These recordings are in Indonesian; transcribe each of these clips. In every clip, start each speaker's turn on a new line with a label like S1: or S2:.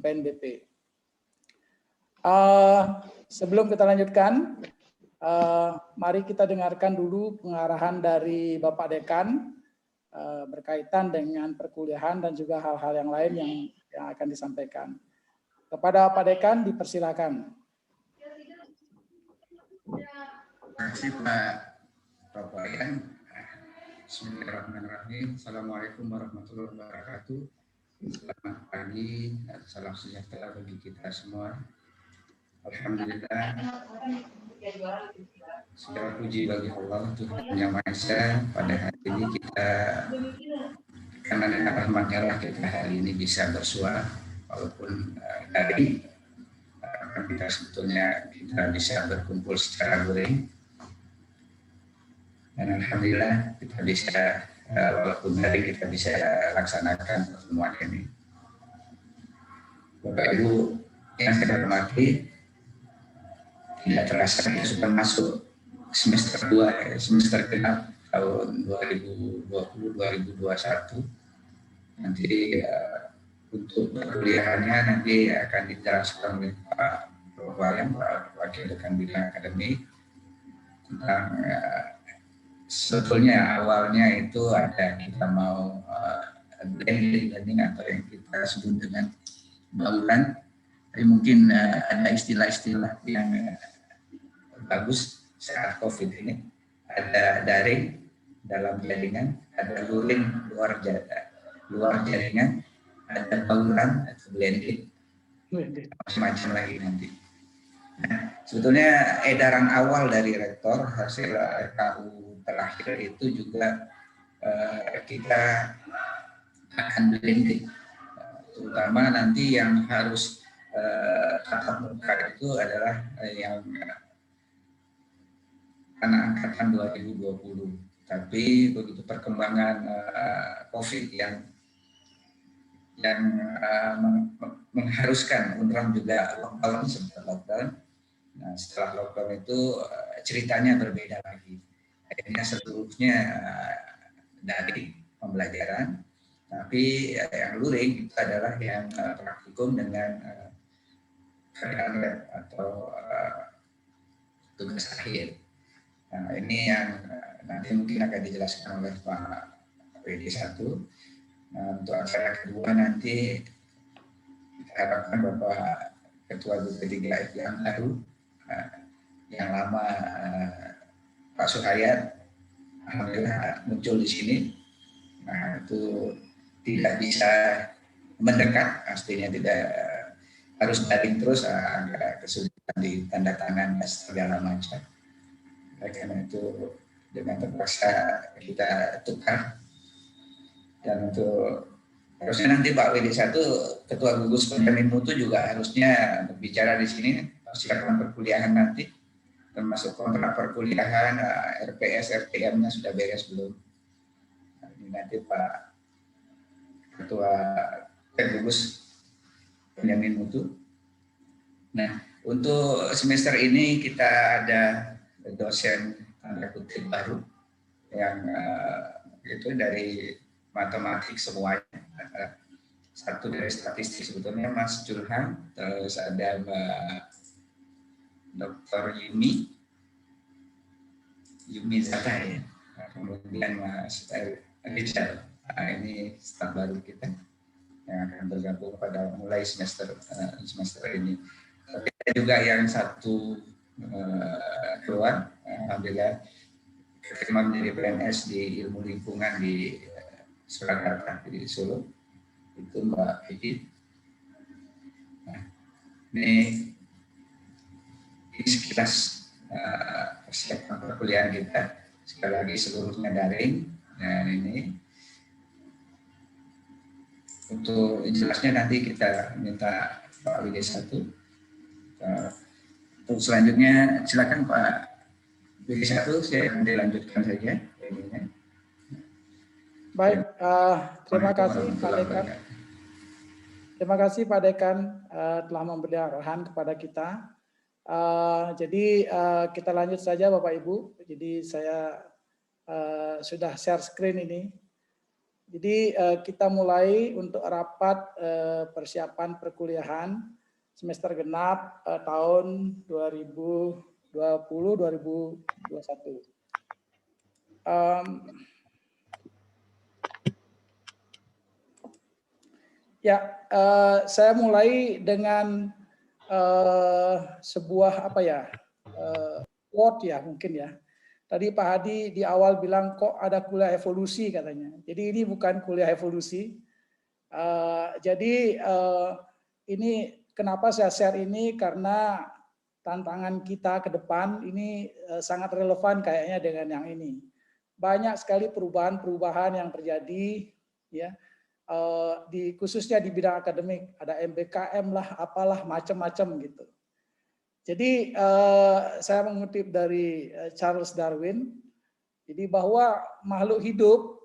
S1: PNBP. Sebelum kita lanjutkan, mari kita dengarkan dulu pengarahan dari Bapak Dekan berkaitan dengan perkuliahan dan juga hal-hal yang lain yang akan disampaikan. Kepada Pak Dekan, dipersilakan.
S2: Terima kasih Pak Wayan. Bismillahirrahmanirrahim. Assalamualaikum warahmatullahi wabarakatuh. Selamat pagi, salam sejahtera bagi kita semua. Alhamdulillah, segala puji bagi Allah Tuhan Yang Maha Esa. Pada hari ini kita, karena rahmatnya lah kita hari ini bisa bersuara walaupun dari kita sebetulnya kita bisa berkumpul secara luring. Dan alhamdulillah kita bisa walaupun dari kita bisa laksanakan pertemuan ini. Bapak Ibu yang saya hormati, tidak terasa kita sudah masuk semester 2, semester genap tahun 2020-2021. Nanti untuk perkuliahannya nanti akan dijelaskan oleh Pak Wayan, Pak Wakil Dekan Bidang Akademik, tentang sebetulnya awalnya itu ada kita mau blended learning atau yang kita sebut dengan bauran, tapi mungkin ada istilah-istilah yang bagus saat COVID ini. Ada daring dalam jaringan, ada luring luar jaringan, ada bauran atau blended, macam-macam lagi nanti. Nah, sebetulnya edaran awal dari rektor hasil RKU terakhir itu juga kita akan blended, terutama nanti yang harus tatap muka itu adalah yang anak angkatan 2020. Tapi begitu perkembangan COVID yang mengharuskan UNRAM juga lockdown, sempat lockdown. Nah, setelah lockdown itu ceritanya berbeda lagi. Akhirnya seluruhnya dari pembelajaran, tapi yang luring itu adalah yang praktikum dengan keadaan lab atau tugas akhir. Nah, ini yang nanti mungkin akan dijelaskan oleh Pak WD1. Nah, untuk acara kedua nanti kita harapkan Bapak Ketua BP3 yang baru, yang lama Pak Suhayat, alhamdulillah muncul di sini. Nah, itu tidak bisa mendekat, pastinya tidak harus daring terus, agak kesulitan di tanda tangan dan segala macam. Karena itu dengan terpaksa kita tukar. Dan untuk harusnya nanti Pak WD1 Ketua Gugus Penjamin Mutu juga harusnya berbicara di sini persiapan perkuliahan nanti, termasuk kontrak perkuliahan, RPS, RPM-nya sudah beres belum? Nah, ini nanti Pak Ketua Gugus Penjamin Mutu. Nah, untuk semester ini kita ada dosen tanda kutip baru yang itu dari matematik semuanya. Satu dari statistik sebetulnya Mas Julham, terus ada Mbak Dr. Yumi Zata ya. Kemudian Mas Rizal. Nah, ini staf baru kita yang akan bergabung pada mulai semester ini. Ada juga yang satu keluar, alhamdulillah keterima menjadi PNS di ilmu lingkungan di Surakarta di Solo, itu Mbak Vicky. Nah, ini sekilas persiapan perkuliahan kita. Sekali lagi seluruhnya daring. Dan ini untuk jelasnya nanti kita minta Pak WD1. Untuk selanjutnya silakan Pak WD1, saya dilanjutkan saja.
S1: Baik, terima kasih Pak Dekan. Terima kasih Pak Dekan telah memberi arahan kepada kita. Jadi kita lanjut saja Bapak Ibu. Jadi saya sudah share screen ini. Jadi kita mulai untuk rapat persiapan perkuliahan semester genap tahun 2020-2021. Ya, saya mulai dengan sebuah quote ya mungkin ya. Tadi Pak Hadi di awal bilang kok ada kuliah evolusi katanya. Jadi ini bukan kuliah evolusi. Ini kenapa saya share ini karena tantangan kita ke depan ini sangat relevan kayaknya dengan yang ini. Banyak sekali perubahan-perubahan yang terjadi ya. Khususnya di bidang akademik, ada MBKM lah, apalah macam-macam gitu. Jadi saya mengutip dari Charles Darwin, jadi bahwa makhluk hidup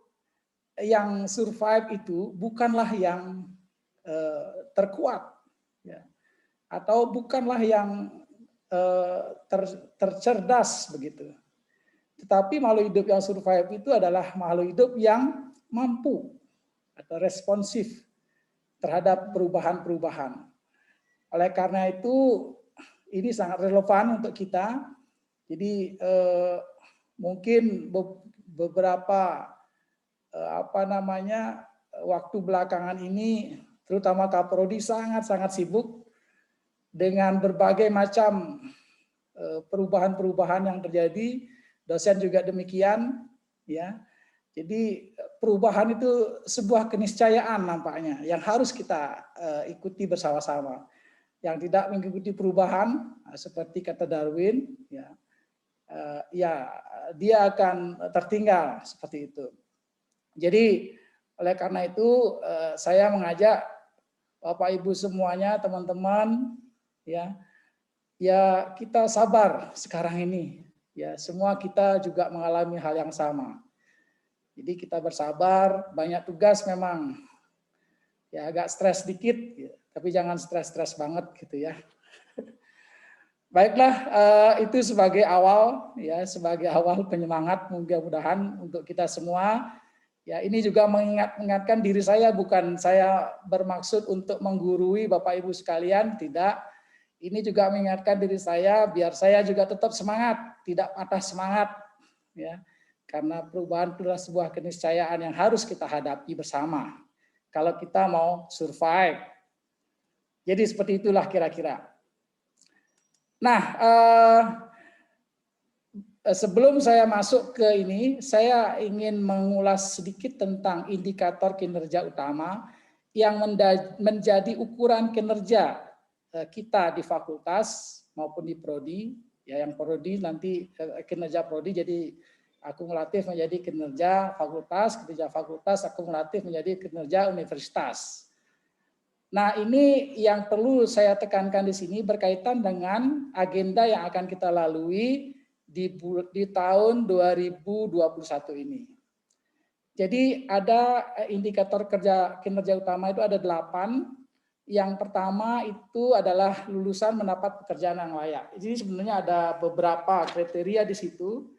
S1: yang survive itu bukanlah yang terkuat, ya, atau bukanlah yang tercerdas begitu. Tetapi makhluk hidup yang survive itu adalah makhluk hidup yang mampu atau responsif terhadap perubahan-perubahan. Oleh karena itu ini sangat relevan untuk kita. Jadi mungkin beberapa waktu belakangan ini, terutama Kaprodi sangat-sangat sibuk dengan berbagai macam perubahan-perubahan yang terjadi. Dosen juga demikian, ya. Jadi perubahan itu sebuah keniscayaan nampaknya yang harus kita ikuti bersama-sama. Yang tidak mengikuti perubahan seperti kata Darwin, dia akan tertinggal seperti itu. Jadi oleh karena itu saya mengajak Bapak Ibu semuanya, teman-teman, ya kita sabar sekarang ini. Ya, semua kita juga mengalami hal yang sama. Jadi kita bersabar, banyak tugas memang. Ya agak stres dikit, tapi jangan stres-stres banget gitu ya. Baiklah, itu sebagai awal ya, sebagai awal penyemangat mudah-mudahan untuk kita semua. Ya, ini juga mengingatkan diri saya, bukan saya bermaksud untuk menggurui Bapak Ibu sekalian, tidak. Ini juga mengingatkan diri saya biar saya juga tetap semangat, tidak patah semangat ya. Karena perubahan itu adalah sebuah keniscayaan yang harus kita hadapi bersama kalau kita mau survive. Jadi seperti itulah kira-kira. Nah, sebelum saya masuk ke ini, saya ingin mengulas sedikit tentang indikator kinerja utama yang menjadi ukuran kinerja kita di fakultas maupun di prodi. Ya, yang prodi nanti kinerja prodi jadi akumulatif menjadi kinerja fakultas akumulatif menjadi kinerja universitas. Nah, ini yang perlu saya tekankan di sini berkaitan dengan agenda yang akan kita lalui di tahun 2021 ini. Jadi ada indikator kinerja utama itu ada 8. Yang pertama itu adalah lulusan mendapat pekerjaan yang layak. Jadi sebenarnya ada beberapa kriteria di situ.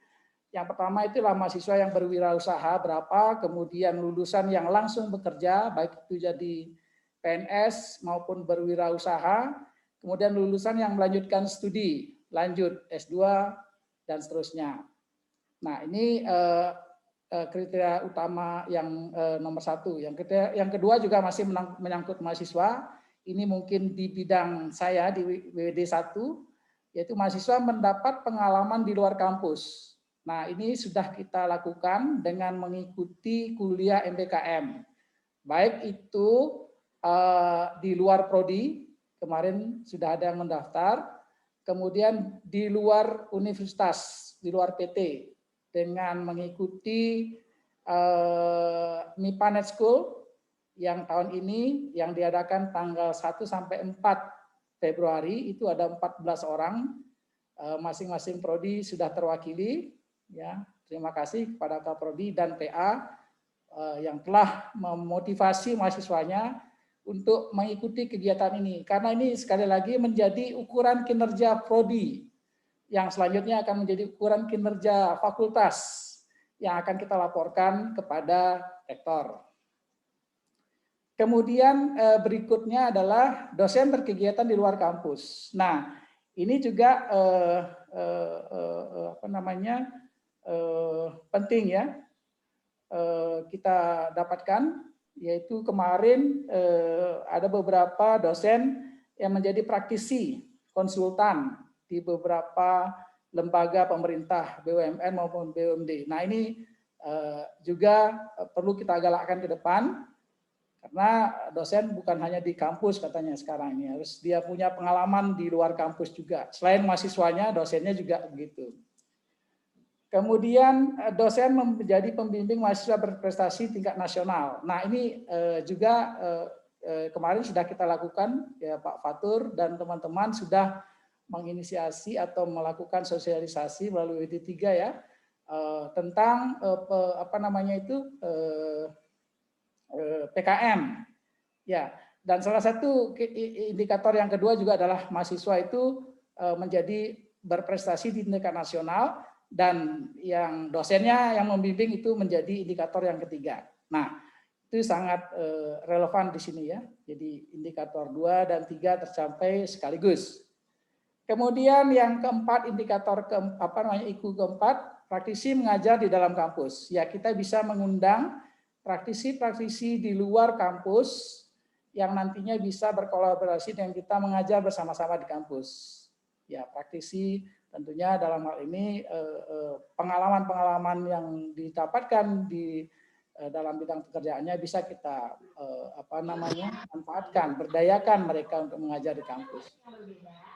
S1: Yang pertama itulah mahasiswa yang berwirausaha berapa, kemudian lulusan yang langsung bekerja, baik itu jadi PNS maupun berwirausaha, kemudian lulusan yang melanjutkan studi, lanjut S2, dan seterusnya. Nah, ini kriteria utama yang nomor 1. Yang kedua juga masih menyangkut mahasiswa. Ini mungkin di bidang saya di WWD 1, yaitu mahasiswa mendapat pengalaman di luar kampus. Nah, ini sudah kita lakukan dengan mengikuti kuliah MBKM. Baik itu di luar prodi, kemarin sudah ada yang mendaftar, kemudian di luar universitas, di luar PT, dengan mengikuti MIPA Net School yang tahun ini yang diadakan tanggal 1 sampai 4 Februari, itu ada 14 orang, masing-masing prodi sudah terwakili. Ya, terima kasih kepada Kaprodi dan PA yang telah memotivasi mahasiswanya untuk mengikuti kegiatan ini. Karena ini sekali lagi menjadi ukuran kinerja prodi yang selanjutnya akan menjadi ukuran kinerja fakultas yang akan kita laporkan kepada rektor. Kemudian berikutnya adalah dosen berkegiatan di luar kampus. Nah, ini juga penting ya kita dapatkan, yaitu kemarin ada beberapa dosen yang menjadi praktisi konsultan di beberapa lembaga pemerintah BUMN maupun BUMD. Nah, ini juga perlu kita galakkan ke depan, karena dosen bukan hanya di kampus katanya sekarang ini, harus dia punya pengalaman di luar kampus juga. Selain mahasiswanya, dosennya juga begitu. Kemudian dosen menjadi pembimbing mahasiswa berprestasi tingkat nasional. Nah, ini juga kemarin sudah kita lakukan, ya Pak Fatur dan teman-teman sudah menginisiasi atau melakukan sosialisasi melalui WD3 ya, tentang PKM. Ya, dan salah satu indikator yang kedua juga adalah mahasiswa itu menjadi berprestasi di tingkat nasional, dan yang dosennya yang membimbing itu menjadi indikator yang ketiga. Nah, itu sangat relevan di sini ya. Jadi indikator 2 dan 3 tercapai sekaligus. Kemudian yang keempat, indikator IKU keempat, praktisi mengajar di dalam kampus. Ya, kita bisa mengundang praktisi-praktisi di luar kampus yang nantinya bisa berkolaborasi dengan kita mengajar bersama-sama di kampus. Ya, praktisi tentunya dalam hal ini pengalaman-pengalaman yang didapatkan di dalam bidang pekerjaannya bisa kita manfaatkan, berdayakan mereka untuk mengajar di kampus.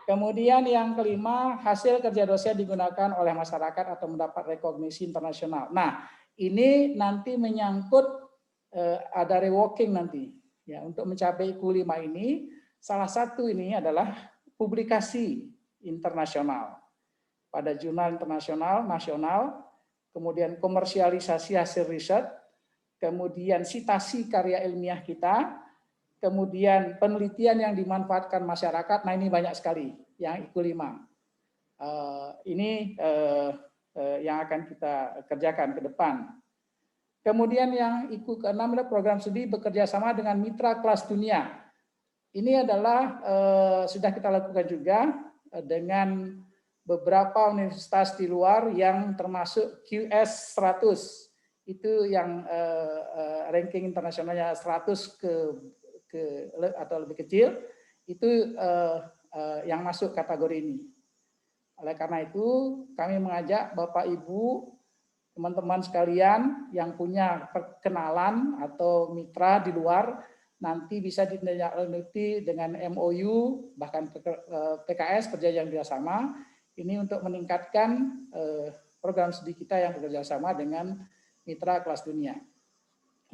S1: Kemudian yang kelima, hasil kerja dosen digunakan oleh masyarakat atau mendapat rekognisi internasional. Nah, ini nanti menyangkut ada reworking nanti. Ya, untuk mencapai IKU 5 ini, salah satu ini adalah publikasi internasional pada jurnal internasional, nasional, kemudian komersialisasi hasil riset, kemudian sitasi karya ilmiah kita, kemudian penelitian yang dimanfaatkan masyarakat. Nah, ini banyak sekali yang IKU 5. Ini yang akan kita kerjakan ke depan. Kemudian yang IKU ke-6 adalah program studi bekerja sama dengan mitra kelas dunia. Ini adalah sudah kita lakukan juga dengan beberapa universitas di luar yang termasuk QS 100. Itu yang ranking internasionalnya 100 atau lebih kecil, itu yang masuk kategori ini. Oleh karena itu, kami mengajak Bapak Ibu, teman-teman sekalian yang punya perkenalan atau mitra di luar, nanti bisa ditindaklanjuti dengan MOU, bahkan PKS, perjanjian kerjasama, ini untuk meningkatkan program studi kita yang bekerja sama dengan mitra kelas dunia.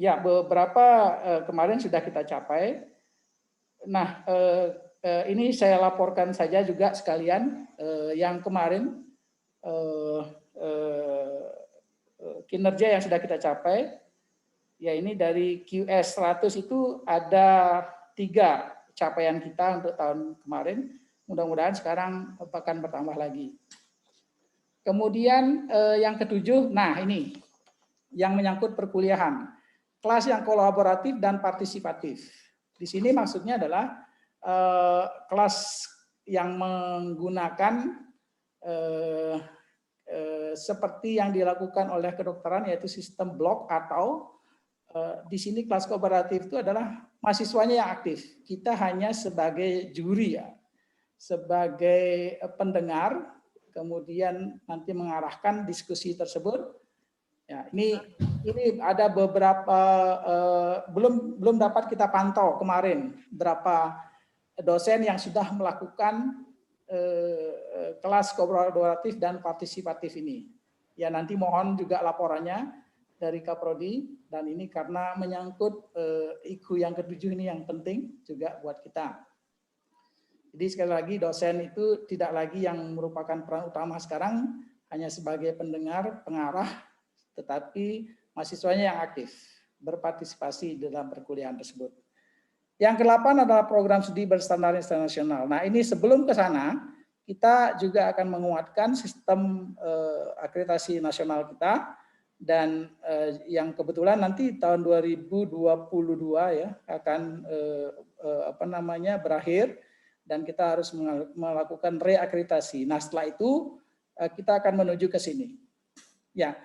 S1: Ya, beberapa kemarin sudah kita capai. Nah, ini saya laporkan saja juga sekalian yang kemarin kinerja yang sudah kita capai. Ya, ini dari QS 100 itu ada 3 capaian kita untuk tahun kemarin. Mudah-mudahan sekarang akan bertambah lagi. Kemudian yang ketujuh, nah ini yang menyangkut perkuliahan. Kelas yang kolaboratif dan partisipatif. Di sini maksudnya adalah kelas yang menggunakan seperti yang dilakukan oleh kedokteran, yaitu sistem blok, atau di sini kelas kolaboratif itu adalah mahasiswanya yang aktif. Kita hanya sebagai juri ya, sebagai pendengar, kemudian nanti mengarahkan diskusi tersebut. Ya, ini ada beberapa belum dapat kita pantau kemarin berapa dosen yang sudah melakukan kelas kolaboratif dan partisipatif ini. Ya, nanti mohon juga laporannya dari Kaprodi, dan ini karena menyangkut IKU yang ke-7 ini yang penting juga buat kita. Jadi sekali lagi, dosen itu tidak lagi yang merupakan peran utama sekarang, hanya sebagai pendengar, pengarah, tetapi mahasiswanya yang aktif berpartisipasi dalam perkuliahan tersebut. Yang ke-8 adalah program studi berstandar internasional. Nah, ini sebelum ke sana, kita juga akan menguatkan sistem akreditasi nasional kita dan yang kebetulan nanti tahun 2022 ya akan berakhir dan kita harus melakukan reakreditasi. Nah, setelah itu kita akan menuju ke sini. Ya.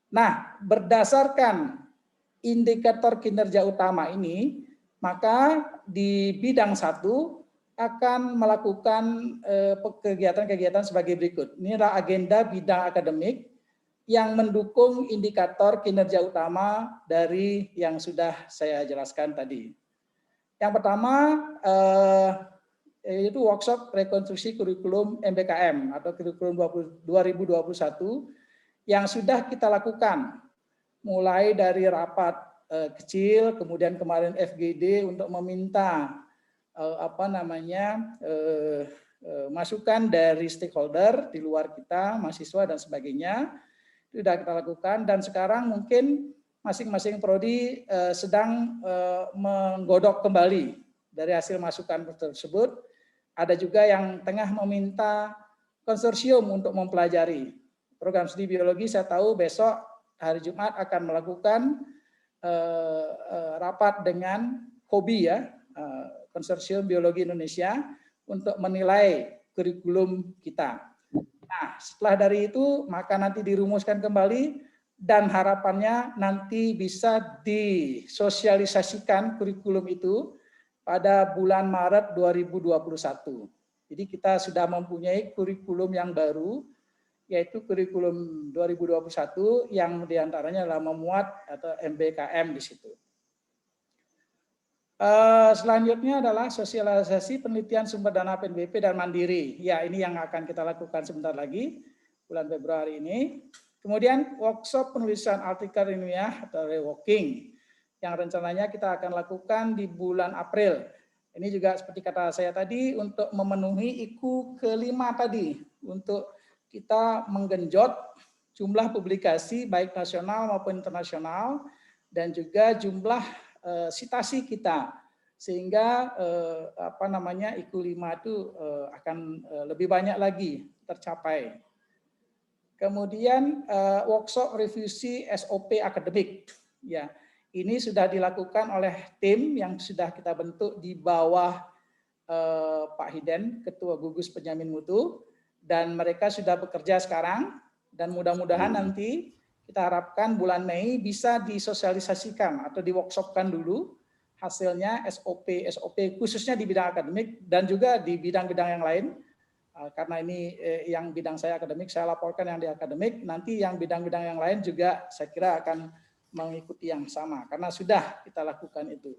S1: Nah, berdasarkan indikator kinerja utama ini, maka di bidang 1 akan melakukan kegiatan-kegiatan sebagai berikut. Inilah agenda bidang akademik yang mendukung indikator kinerja utama dari yang sudah saya jelaskan tadi. Yang pertama yaitu workshop rekonstruksi kurikulum MBKM atau kurikulum 2021 yang sudah kita lakukan mulai dari rapat kecil, kemudian kemarin FGD untuk meminta masukan dari stakeholder di luar kita, mahasiswa dan sebagainya. Itu sudah kita lakukan dan sekarang mungkin masing-masing prodi sedang menggodok kembali dari hasil masukan tersebut. Ada juga yang tengah meminta konsorsium untuk mempelajari program studi biologi. Saya tahu besok hari Jumat akan melakukan rapat dengan KOBI ya, Konsorsium Biologi Indonesia, untuk menilai kurikulum kita. Nah, setelah dari itu maka nanti dirumuskan kembali dan harapannya nanti bisa disosialisasikan kurikulum itu pada bulan Maret 2021. Jadi kita sudah mempunyai kurikulum yang baru, yaitu kurikulum 2021 yang diantaranya adalah memuat atau MBKM di situ. Selanjutnya adalah sosialisasi penelitian sumber dana PNBP dan mandiri. Ya, ini yang akan kita lakukan sebentar lagi, bulan Februari ini. Kemudian workshop penulisan artikel ilmiah atau reworking yang rencananya kita akan lakukan di bulan April. Ini juga seperti kata saya tadi untuk memenuhi IKU ke-5 tadi, untuk kita menggenjot jumlah publikasi baik nasional maupun internasional dan juga jumlah sitasi kita, sehingga IKU 5 itu akan lebih banyak lagi tercapai. Kemudian workshop revisi SOP akademik, ya ini sudah dilakukan oleh tim yang sudah kita bentuk di bawah Pak Hiden, Ketua Gugus Penjamin Mutu, dan mereka sudah bekerja sekarang dan mudah-mudahan nanti kita harapkan bulan Mei bisa disosialisasikan atau di-workshopkan dulu hasilnya SOP khususnya di bidang akademik dan juga di bidang-bidang yang lain. Karena ini yang bidang saya akademik, saya laporkan yang di akademik, nanti yang bidang-bidang yang lain juga saya kira akan mengikuti yang sama karena sudah kita lakukan itu.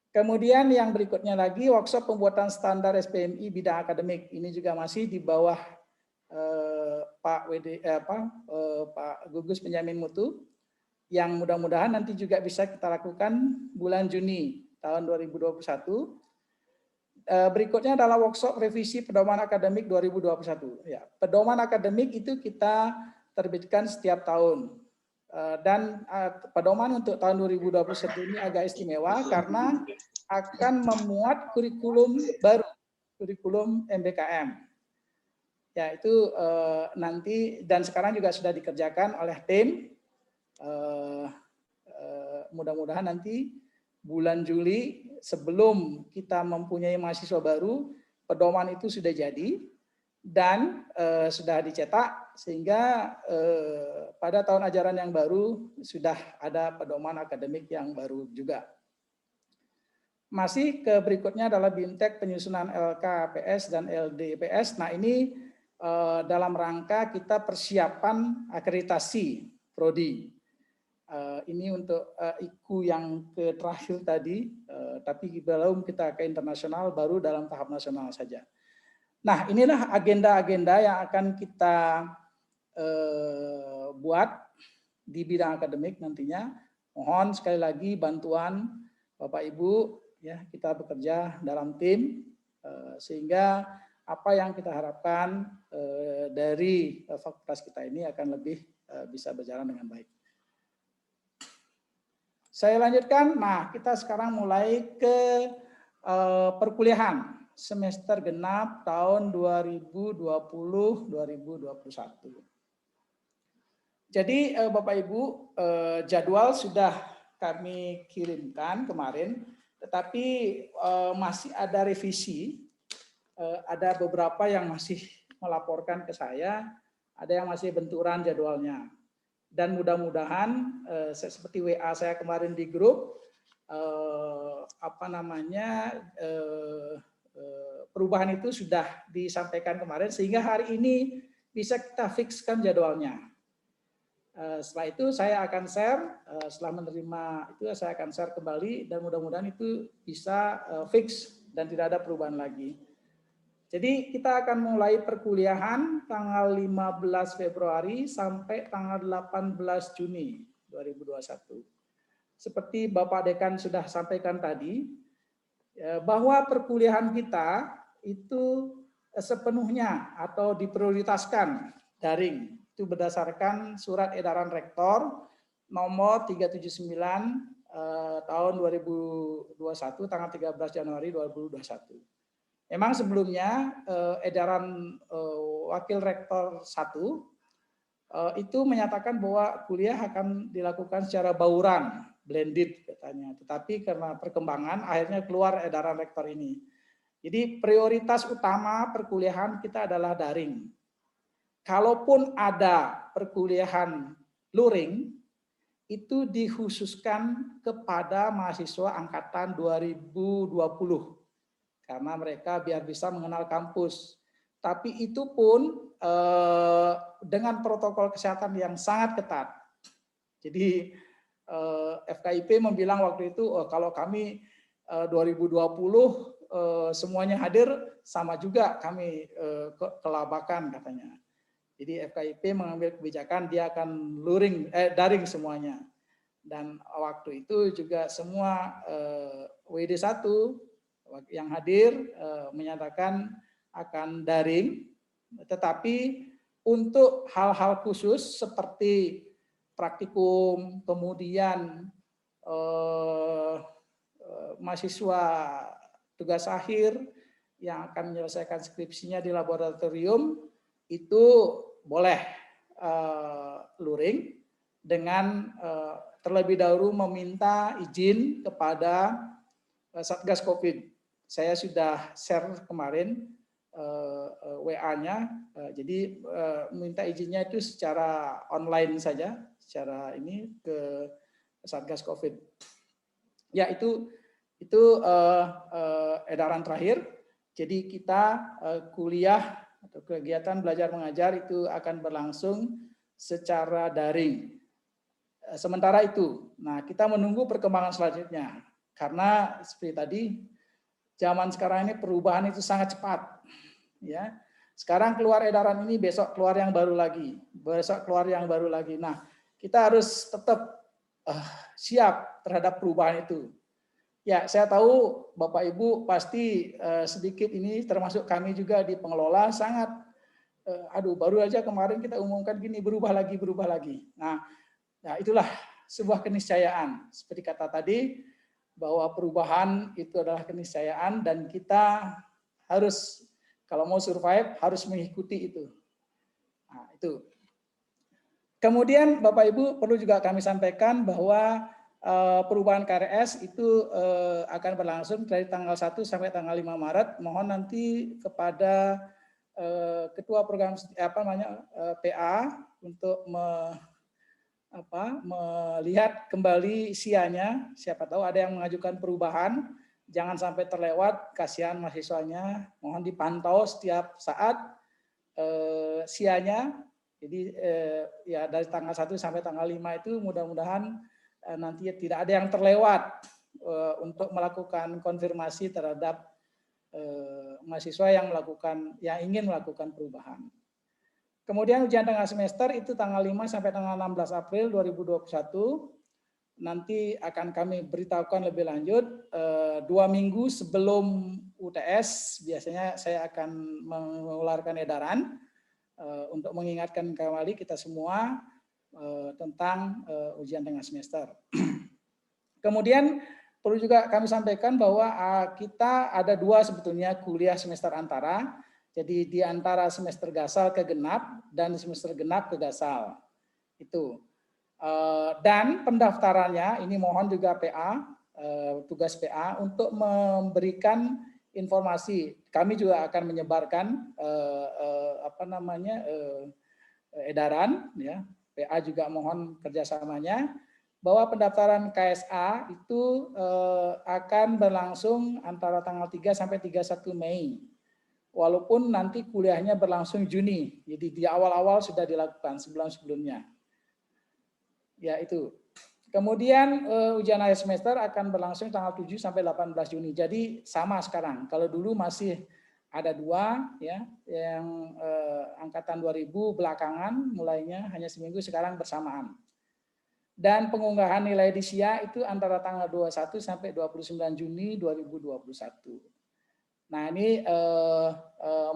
S1: Kemudian yang berikutnya lagi workshop pembuatan standar SPMI bidang akademik. Ini juga masih di bawah Pak Gugus Penjamin Mutu, yang mudah-mudahan nanti juga bisa kita lakukan bulan Juni tahun 2021. Berikutnya adalah workshop revisi pedoman akademik 2021. Ya, pedoman akademik itu kita terbitkan setiap tahun. Dan pedoman untuk tahun 2021 ini agak istimewa karena akan memuat kurikulum baru, kurikulum MBKM. Ya, itu nanti dan sekarang juga sudah dikerjakan oleh tim. Mudah-mudahan nanti bulan Juli sebelum kita mempunyai mahasiswa baru, pedoman itu sudah jadi dan sudah dicetak sehingga pada tahun ajaran yang baru sudah ada pedoman akademik yang baru juga. Masih ke berikutnya adalah BIMTEK penyusunan LKPS dan LDPS. Nah, ini dalam rangka kita persiapan akreditasi prodi. Ini untuk IKU yang terakhir tadi, tapi belum kita ke internasional, baru dalam tahap nasional saja. Nah, inilah agenda-agenda yang akan kita buat di bidang akademik nantinya. Mohon sekali lagi bantuan Bapak Ibu, ya kita bekerja dalam tim sehingga apa yang kita harapkan dari fakultas kita ini akan lebih bisa berjalan dengan baik. Saya lanjutkan. Nah, kita sekarang mulai ke perkuliahan semester genap tahun 2020-2021. Jadi Bapak Ibu, jadwal sudah kami kirimkan kemarin, tetapi masih ada revisi, ada beberapa yang masih melaporkan ke saya, ada yang masih benturan jadwalnya. Dan mudah-mudahan seperti WA saya kemarin di grup, perubahan itu sudah disampaikan kemarin, sehingga hari ini bisa kita fixkan jadwalnya. Setelah itu saya akan share, setelah menerima itu saya akan share kembali dan mudah-mudahan itu bisa fix dan tidak ada perubahan lagi. Jadi kita akan mulai perkuliahan tanggal 15 Februari sampai tanggal 18 Juni 2021. Seperti Bapak Dekan sudah sampaikan tadi, bahwa perkuliahan kita itu sepenuhnya atau diprioritaskan daring. Itu berdasarkan surat edaran rektor nomor 379 tahun 2021 tanggal 13 Januari 2021. Memang sebelumnya edaran wakil rektor 1 itu menyatakan bahwa kuliah akan dilakukan secara bauran, blended katanya. Tetapi karena perkembangan akhirnya keluar edaran rektor ini. Jadi prioritas utama perkuliahan kita adalah daring. Kalaupun ada perkuliahan luring, itu dikhususkan kepada mahasiswa angkatan 2020. Karena mereka biar bisa mengenal kampus. Tapi itu pun dengan protokol kesehatan yang sangat ketat. Jadi FKIP membilang waktu itu, kalau kami 2020 semuanya hadir, sama juga kami kelabakan katanya. Jadi FKIP mengambil kebijakan dia akan daring semuanya. Dan waktu itu juga semua WD1 yang hadir menyatakan akan daring, tetapi untuk hal-hal khusus seperti praktikum, kemudian mahasiswa tugas akhir yang akan menyelesaikan skripsinya di laboratorium, itu boleh luring dengan terlebih dahulu meminta izin kepada Satgas Covid. Saya sudah share kemarin WA-nya, jadi minta izinnya itu secara online saja, secara ini ke Satgas Covid. Ya itu edaran terakhir. Jadi kita kuliah atau kegiatan belajar mengajar itu akan berlangsung secara daring. Sementara itu, nah kita menunggu perkembangan selanjutnya karena seperti tadi zaman sekarang ini perubahan itu sangat cepat, ya. Sekarang keluar edaran ini, besok keluar yang baru lagi, besok keluar yang baru lagi. Nah, kita harus tetap siap terhadap perubahan itu. Ya, saya tahu Bapak Ibu pasti sedikit ini termasuk kami juga di pengelola sangat baru aja kemarin kita umumkan gini, berubah lagi. Nah, itulah sebuah keniscayaan. Seperti kata tadi bahwa perubahan itu adalah keniscayaan dan kita harus kalau mau survive harus mengikuti itu. Nah, itu. Kemudian Bapak Ibu perlu juga kami sampaikan bahwa perubahan KRS itu akan berlangsung dari tanggal 1 sampai tanggal 5 Maret. Mohon nanti kepada Ketua Program PA untuk melihat kembali SIA-nya. Siapa tahu ada yang mengajukan perubahan, jangan sampai terlewat, kasihan mahasiswanya. Mohon dipantau setiap saat SIA-nya. Jadi ya dari tanggal 1 sampai tanggal 5 itu mudah-mudahan nanti tidak ada yang terlewat untuk melakukan konfirmasi terhadap mahasiswa yang ingin melakukan perubahan. Kemudian ujian tengah semester itu tanggal 5 sampai tanggal 16 April 2021. Nanti akan kami beritahukan lebih lanjut 2 minggu sebelum UTS. Biasanya saya akan mengeluarkan edaran untuk mengingatkan kembali kita semua tentang ujian tengah semester. Kemudian perlu juga kami sampaikan bahwa kita ada 2 sebetulnya kuliah semester antara. Jadi di antara semester gasal ke genap dan semester genap ke gasal. Itu. Dan pendaftarannya ini mohon juga PA, tugas PA untuk memberikan informasi. Kami juga akan menyebarkan edaran, ya. PA juga mohon kerjasamanya bahwa pendaftaran KSA itu akan berlangsung antara tanggal 3 sampai 31 Mei. Walaupun nanti kuliahnya berlangsung Juni, jadi di awal-awal sudah dilakukan sebelum-sebelumnya. Ya itu. Kemudian ujian akhir semester akan berlangsung tanggal 7 sampai 18 Juni. Jadi sama sekarang. Kalau dulu masih ada 2 ya, yang angkatan 2000 belakangan mulainya hanya seminggu, sekarang bersamaan. Dan pengunggahan nilai di SIA itu antara tanggal 21 sampai 29 Juni 2021. Nah, ini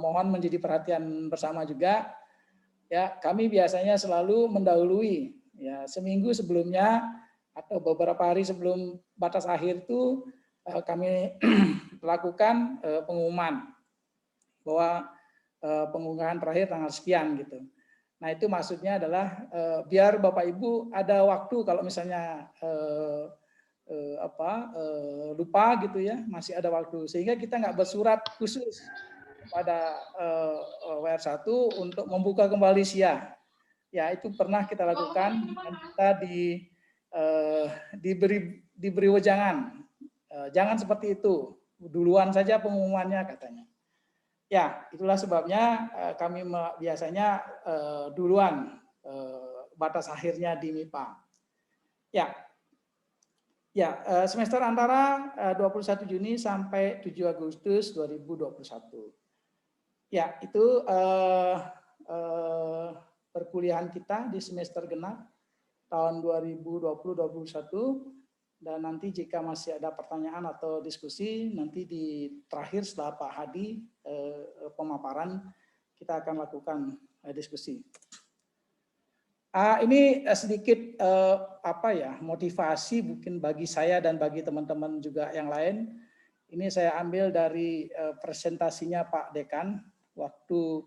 S1: mohon menjadi perhatian bersama juga. Ya, kami biasanya selalu mendahului, ya, seminggu sebelumnya atau beberapa hari sebelum batas akhir itu kami lakukan pengumuman bahwa pengunggahan terakhir tanggal sekian gitu. Nah, itu maksudnya adalah biar Bapak Ibu ada waktu kalau misalnya lupa gitu ya, masih ada waktu sehingga kita nggak bersurat khusus pada WR1 untuk membuka kembali SIA. Ya, itu pernah kita lakukan dan kita diberi wejangan. Jangan seperti itu, duluan saja pengumumannya katanya. Ya, itulah sebabnya kami biasanya duluan batas akhirnya di MIPA. Ya. Ya, semester antara 21 Juni sampai 7 Agustus 2021. Ya, itu perkuliahan kita di semester genap tahun 2020-2021. Dan nanti jika masih ada pertanyaan atau diskusi, nanti di terakhir setelah Pak Hadi pemaparan, kita akan lakukan diskusi. Ini sedikit motivasi mungkin bagi saya dan bagi teman-teman juga yang lain. Ini saya ambil dari presentasinya Pak Dekan waktu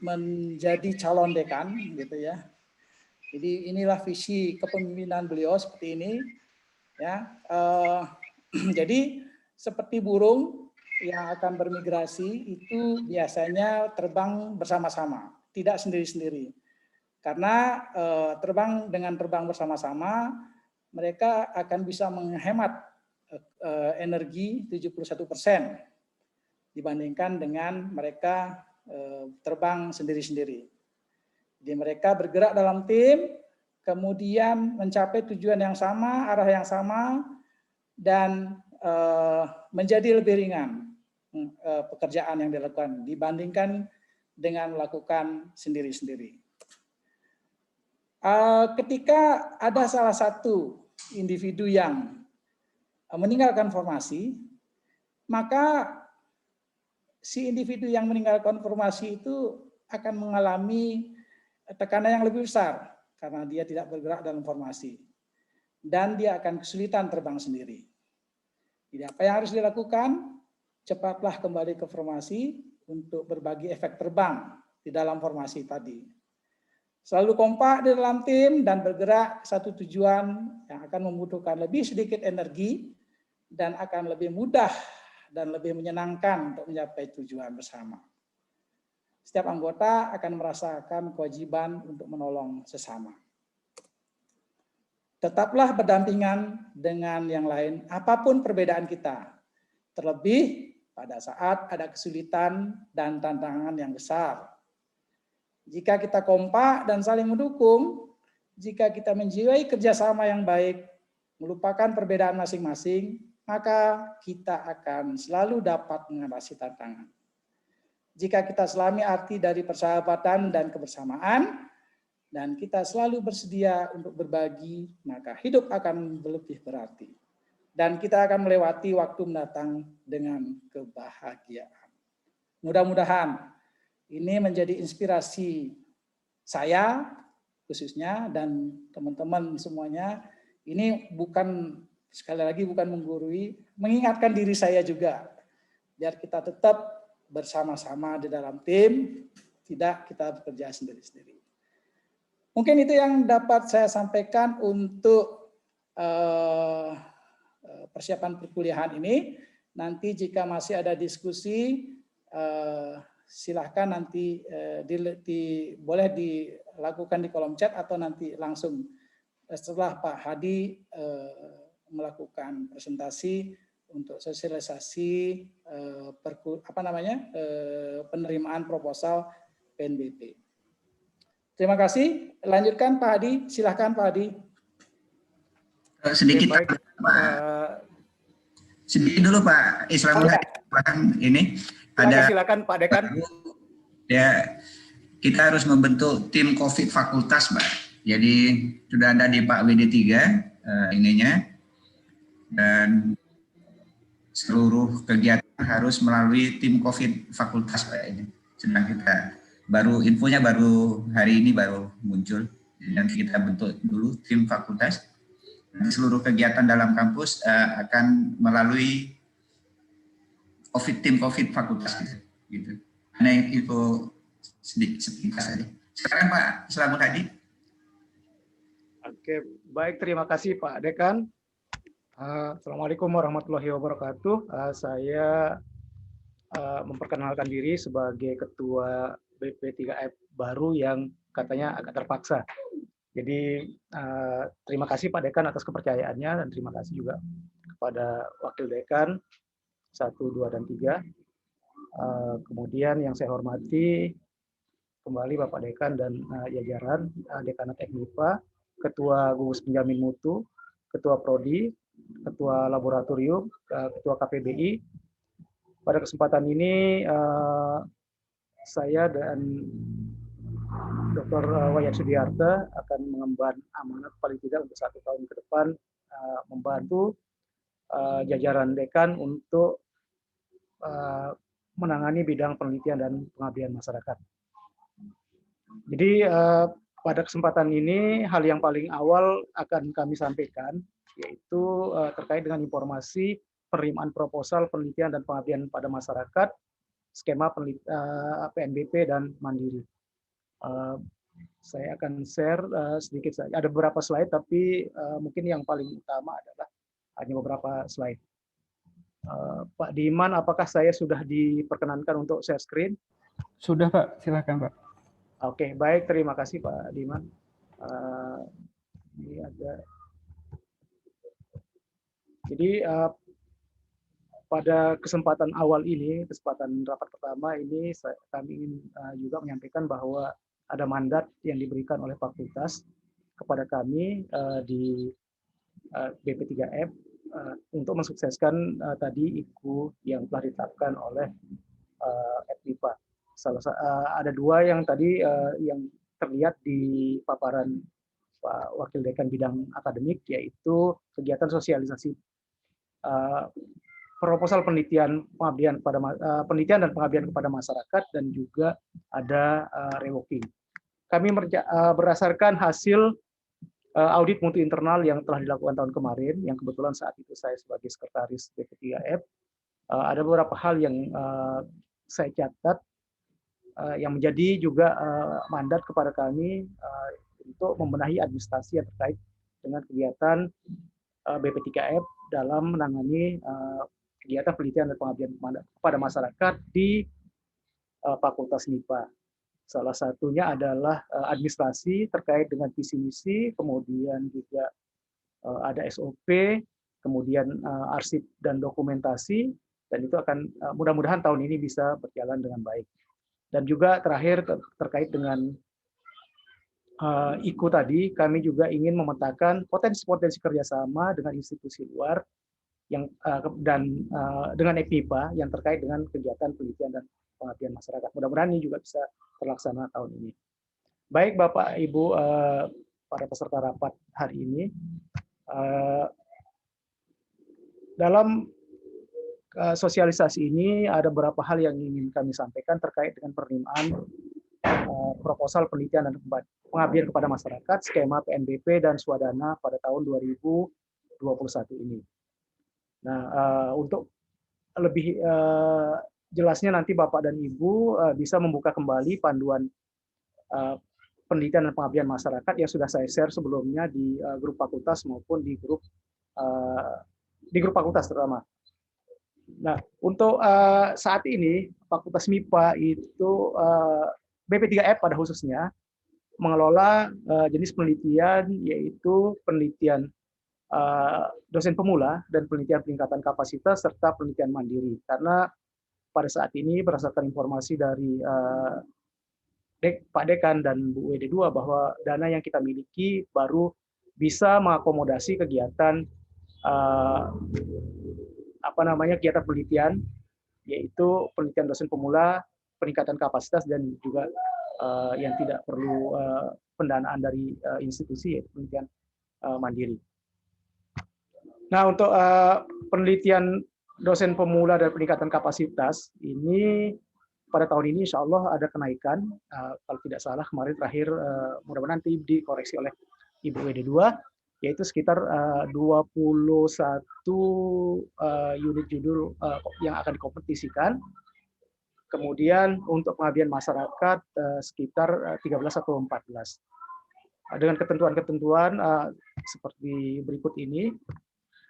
S1: menjadi calon dekan gitu ya. Jadi inilah visi kepemimpinan beliau seperti ini ya. Jadi seperti burung yang akan bermigrasi itu biasanya terbang bersama-sama, tidak sendiri-sendiri. Karena terbang bersama-sama, mereka akan bisa menghemat energi 71% dibandingkan dengan mereka terbang sendiri-sendiri. Jadi mereka bergerak dalam tim, kemudian mencapai tujuan yang sama, arah yang sama, dan menjadi lebih ringan pekerjaan yang dilakukan dibandingkan dengan melakukan sendiri-sendiri. Ketika ada salah satu individu yang meninggalkan formasi, maka si individu yang meninggalkan formasi itu akan mengalami tekanan yang lebih besar karena dia tidak bergerak dalam formasi. Dan dia akan kesulitan terbang sendiri. Jadi apa yang harus dilakukan? Cepatlah kembali ke formasi untuk berbagi efek terbang di dalam formasi tadi. Selalu kompak di dalam tim dan bergerak satu tujuan yang akan membutuhkan lebih sedikit energi dan akan lebih mudah dan lebih menyenangkan untuk mencapai tujuan bersama. Setiap anggota akan merasakan kewajiban untuk menolong sesama. Tetaplah berdampingan dengan yang lain, apapun perbedaan kita. Terlebih pada saat ada kesulitan dan tantangan yang besar. Jika kita kompak dan saling mendukung, jika kita menjiwai kerjasama yang baik, melupakan perbedaan masing-masing, maka kita akan selalu dapat mengatasi tantangan. Jika kita selami arti dari persahabatan dan kebersamaan, dan kita selalu bersedia untuk berbagi, maka hidup akan lebih berarti. Dan kita akan melewati waktu mendatang dengan kebahagiaan. Mudah-mudahan ini menjadi inspirasi saya khususnya dan teman-teman semuanya. Ini bukan, sekali lagi bukan menggurui, mengingatkan diri saya juga. Biar kita tetap bersama-sama di dalam tim, tidak kita bekerja sendiri-sendiri. Mungkin itu yang dapat saya sampaikan untuk persiapan perkuliahan ini. Nanti jika masih ada diskusi, silahkan nanti boleh dilakukan di kolom chat atau nanti langsung setelah Pak Hadi melakukan presentasi untuk sosialisasi penerimaan proposal PNBP. Terima kasih. Lanjutkan Pak Hadi. Silahkan Pak Hadi.
S2: Sedikit, sedikit dulu Pak Islamul Hadi. Ini ada.
S3: Silakan Pak Dekan.
S2: Ya, kita harus membentuk tim COVID fakultas, Pak. Jadi sudah ada di Pak WD3 ininya, dan seluruh kegiatan harus melalui tim COVID fakultas, Pak. Ini sedang kita infonya baru hari ini baru muncul, dan kita bentuk dulu tim fakultas. Dan seluruh kegiatan dalam kampus akan melalui tim COVID fakultas gitu. Nah, itu sedikit saja. Sekarang Pak Islamul Hadi.
S3: Oke, baik, terima kasih Pak Dekan. Assalamualaikum warahmatullahi wabarakatuh. Saya memperkenalkan diri sebagai Ketua BP3F baru yang katanya agak terpaksa. Jadi terima kasih Pak Dekan atas kepercayaannya, dan terima kasih juga kepada Wakil Dekan 1, 2, dan 3. Kemudian yang saya hormati kembali Bapak Dekan dan jajaran Dekanat Ekmipa, Ketua Gugus Penjamin Mutu, Ketua Prodi, Ketua Laboratorium, Ketua KPBI. Pada kesempatan ini saya dan Dr. Wayan Sudiarta akan mengemban amanat paling tidak untuk 1 tahun ke depan membantu jajaran Dekan untuk menangani bidang penelitian dan pengabdian masyarakat. Jadi pada kesempatan ini hal yang paling awal akan kami sampaikan yaitu terkait dengan informasi penerimaan proposal penelitian dan pengabdian pada masyarakat, skema PNBP dan Mandiri. Saya akan share sedikit saja. Ada beberapa slide, tapi mungkin yang paling utama adalah hanya beberapa slide. Pak Diman, apakah saya sudah diperkenankan untuk share screen?
S4: Sudah Pak, silakan Pak.
S3: Oke, baik, terima kasih Pak Diman. Ini ada. Jadi pada kesempatan awal ini, kesempatan rapat pertama ini, kami ingin juga menyampaikan bahwa ada mandat yang diberikan oleh fakultas kepada kami di BP3F untuk mensukseskan tadi IKU yang telah ditetapkan oleh FIPA. Ada 2 yang tadi yang terlihat di paparan Pak Wakil Dekan bidang akademik, yaitu kegiatan sosialisasi proposal penelitian dan pengabdian kepada masyarakat, dan juga ada reworking. Kami berdasarkan hasil audit mutu internal yang telah dilakukan tahun kemarin, yang kebetulan saat itu saya sebagai sekretaris BP3F, ada beberapa hal yang saya catat yang menjadi juga mandat kepada kami untuk membenahi administrasi yang terkait dengan kegiatan BP3F dalam menangani kegiatan penelitian dan pengabdian kepada masyarakat di Fakultas MIPA. Salah satunya adalah administrasi terkait dengan visi misi, kemudian juga ada SOP, kemudian arsip dan dokumentasi, dan itu akan mudah-mudahan tahun ini bisa berjalan dengan baik. Dan juga terakhir terkait dengan IKU tadi, kami juga ingin memetakan potensi-potensi kerjasama dengan institusi luar yang dan dengan EPIPA yang terkait dengan kegiatan penelitian dan pengabdian masyarakat. Mudah-mudahan ini juga bisa terlaksana tahun ini. Baik Bapak Ibu para peserta rapat hari ini, dalam sosialisasi ini ada beberapa hal yang ingin kami sampaikan terkait dengan penerimaan proposal penelitian dan pengabdian kepada masyarakat, skema PNBP dan Swadana pada tahun 2021 ini. Nah, untuk lebih jelasnya nanti Bapak dan Ibu bisa membuka kembali panduan pendidikan dan pengabdian masyarakat yang sudah saya share sebelumnya di grup fakultas maupun di grup fakultas terutama. Nah, untuk saat ini Fakultas MIPA itu BP3F pada khususnya mengelola jenis penelitian yaitu penelitian dosen pemula dan penelitian peningkatan kapasitas serta penelitian mandiri. Karena pada saat ini berdasarkan informasi dari Pak Dekan dan Bu WD2 bahwa dana yang kita miliki baru bisa mengakomodasi kegiatan kegiatan penelitian, yaitu penelitian dosen pemula, peningkatan kapasitas dan juga yang tidak perlu pendanaan dari institusi, yaitu penelitian mandiri. Nah, untuk penelitian dosen pemula dan peningkatan kapasitas ini pada tahun ini insya Allah ada kenaikan, kalau tidak salah kemarin terakhir mudah-mudahan nanti dikoreksi oleh Ibu WD2, yaitu sekitar 21 unit judul yang akan dikompetisikan. Kemudian untuk pengabdian masyarakat sekitar 13 atau 14. Dengan ketentuan-ketentuan seperti berikut ini,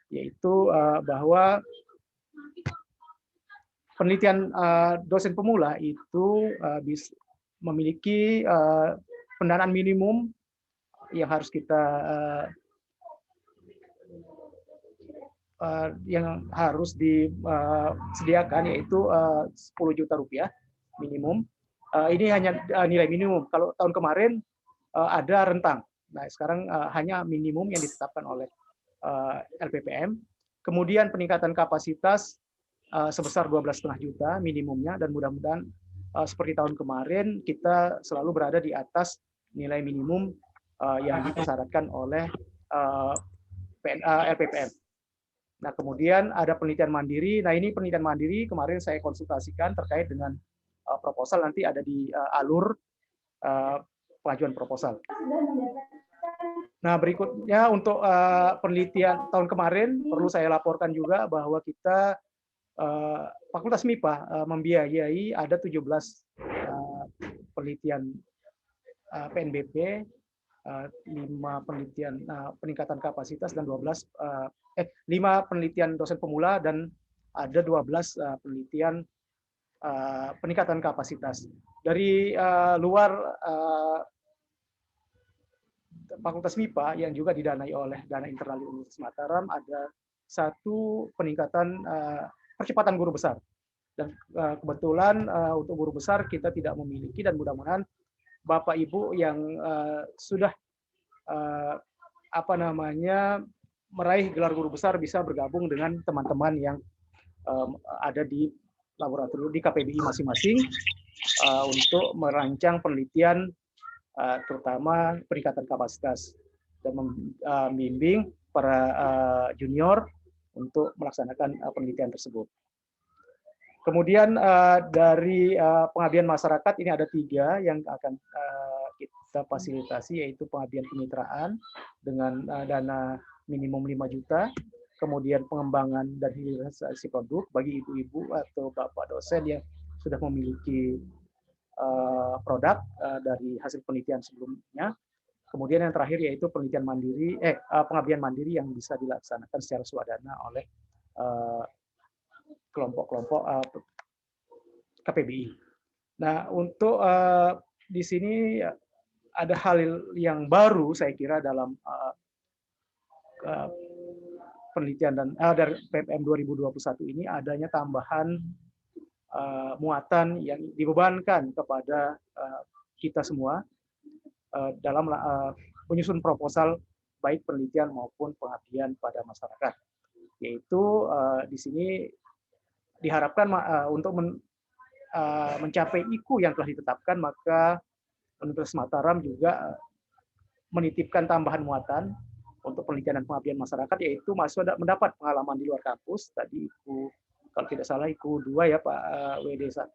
S3: yaitu bahwa penelitian dosen pemula itu memiliki pendanaan minimum yang harus kita disediakan, yaitu 10 juta rupiah minimum. Ini hanya nilai minimum. Kalau tahun kemarin ada rentang. Nah, sekarang hanya minimum yang ditetapkan oleh LPPM. Kemudian peningkatan kapasitas sebesar 12,5 juta minimumnya, dan mudah-mudahan seperti tahun kemarin kita selalu berada di atas nilai minimum yang dipersyaratkan oleh LPPM. Nah, kemudian ada penelitian mandiri. Nah, ini penelitian mandiri kemarin saya konsultasikan terkait dengan proposal, nanti ada di alur pengajuan proposal. Nah, berikutnya untuk penelitian tahun kemarin perlu saya laporkan juga bahwa kita Fakultas MIPA membiayai ada 17 penelitian PNBP, 5 penelitian peningkatan kapasitas dan 5 penelitian dosen pemula dan ada 12 penelitian peningkatan kapasitas. Dari luar Fakultas MIPA yang juga didanai oleh dana internal Universitas Mataram ada 1 peningkatan percepatan guru besar. Dan kebetulan untuk guru besar kita tidak memiliki, dan mudah-mudahan Bapak Ibu yang sudah meraih gelar guru besar bisa bergabung dengan teman-teman yang ada di laboratorium di KPBI masing-masing untuk merancang penelitian terutama peningkatan kapasitas dan membimbing para junior untuk melaksanakan penelitian tersebut. Kemudian dari pengabdian masyarakat ini ada 3 yang akan kita fasilitasi, yaitu pengabdian kemitraan dengan dana minimum 5 juta, kemudian pengembangan dan hilirisasi produk bagi ibu-ibu atau bapak dosen yang sudah memiliki produk dari hasil penelitian sebelumnya. Kemudian yang terakhir yaitu penelitian mandiri, pengabdian mandiri yang bisa dilaksanakan secara swadana oleh kelompok-kelompok KPBI. Nah, untuk di sini ada hal yang baru saya kira dalam penelitian dan dari PPM 2021 ini, adanya tambahan muatan yang dibebankan kepada kita semua dalam menyusun proposal baik penelitian maupun pengabdian pada masyarakat. Yaitu di sini diharapkan untuk mencapai IKU yang telah ditetapkan, maka Universitas Mataram juga menitipkan tambahan muatan untuk penelitian dan pengabdian masyarakat, yaitu mahasiswa mendapat pengalaman di luar kampus. Tadi IKU, kalau tidak salah IKU 2 ya Pak WD1.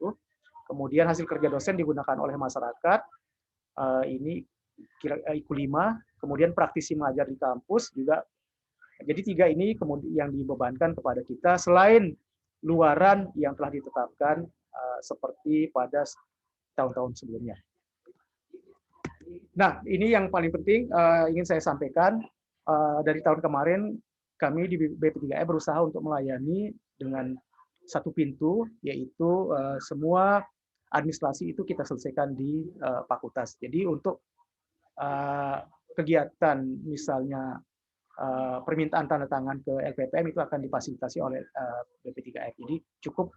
S3: Kemudian hasil kerja dosen digunakan oleh masyarakat, ini IKU 5. Kemudian praktisi mengajar di kampus juga. Jadi 3 ini kemudian yang dibebankan kepada kita. Selain luaran yang telah ditetapkan seperti pada tahun-tahun sebelumnya. Nah, ini yang paling penting ingin saya sampaikan. Dari tahun kemarin kami di BP3F berusaha untuk melayani dengan satu pintu, yaitu semua administrasi itu kita selesaikan di fakultas. Jadi untuk kegiatan misalnya permintaan tanda tangan ke LPPM itu akan difasilitasi oleh BP3F. Jadi cukup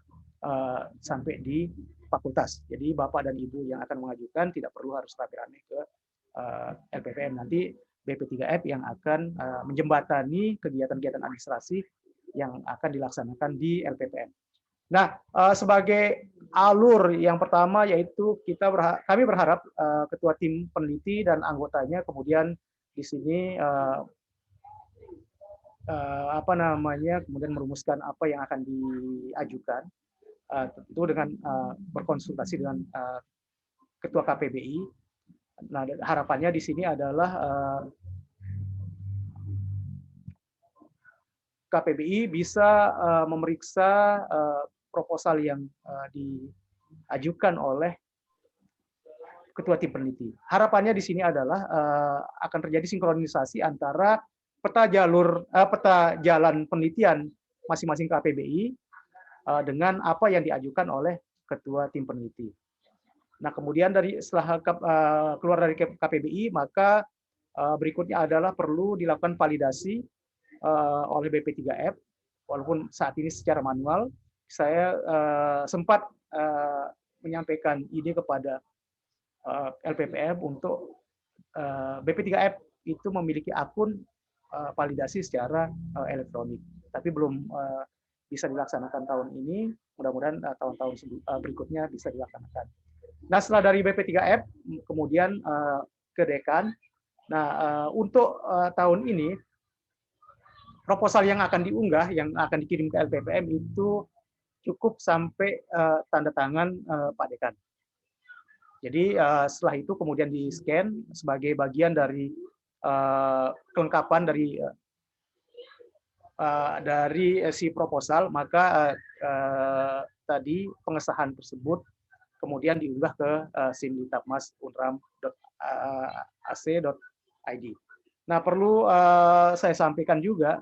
S3: sampai di fakultas. Jadi Bapak dan Ibu yang akan mengajukan tidak perlu harus rame-rame ke LPPM. Nanti BP3F yang akan menjembatani kegiatan-kegiatan administrasi yang akan dilaksanakan di LPPM. Nah, sebagai alur yang pertama yaitu kami berharap ketua tim peneliti dan anggotanya kemudian di sini kemudian merumuskan apa yang akan diajukan, tentu dengan berkonsultasi dengan ketua KPBI. Nah, harapannya di sini adalah KPBI bisa memeriksa proposal yang diajukan oleh ketua tim peneliti. Harapannya di sini adalah akan terjadi sinkronisasi antara peta jalan penelitian masing-masing KPBI dengan apa yang diajukan oleh ketua tim peneliti. Nah, kemudian setelah keluar dari KPBI, maka berikutnya adalah perlu dilakukan validasi oleh BP3F, walaupun saat ini secara manual. Saya sempat menyampaikan ide kepada LPPM untuk BP3F itu memiliki akun validasi secara elektronik, tapi belum bisa dilaksanakan tahun ini. Mudah-mudahan tahun-tahun berikutnya bisa dilaksanakan. Nah, setelah dari BP3F kemudian ke dekan. Nah, untuk tahun ini proposal yang akan diunggah, yang akan dikirim ke LPPM itu cukup sampai tanda tangan Pak Dekan. Jadi setelah itu kemudian di-scan sebagai bagian dari kelengkapan dari si proposal, maka tadi pengesahan tersebut kemudian diunggah ke simditapmas.unram.ac.id. Nah, perlu saya sampaikan juga,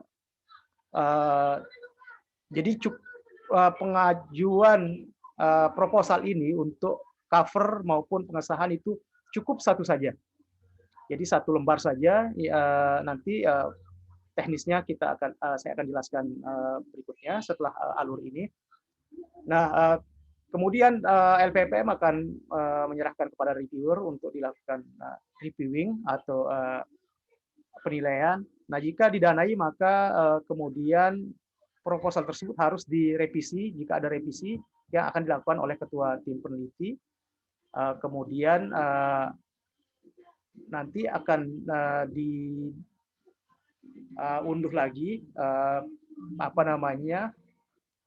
S3: jadi pengajuan proposal ini untuk cover maupun pengesahan itu cukup satu saja. Jadi satu lembar saja. Nanti teknisnya saya akan jelaskan berikutnya setelah alur ini. Nah, kemudian LPPM akan menyerahkan kepada reviewer untuk dilakukan reviewing atau penilaian. Nah, jika didanai maka kemudian proposal tersebut harus direvisi jika ada revisi yang akan dilakukan oleh ketua tim peneliti. Kemudian nanti akan diunduh lagi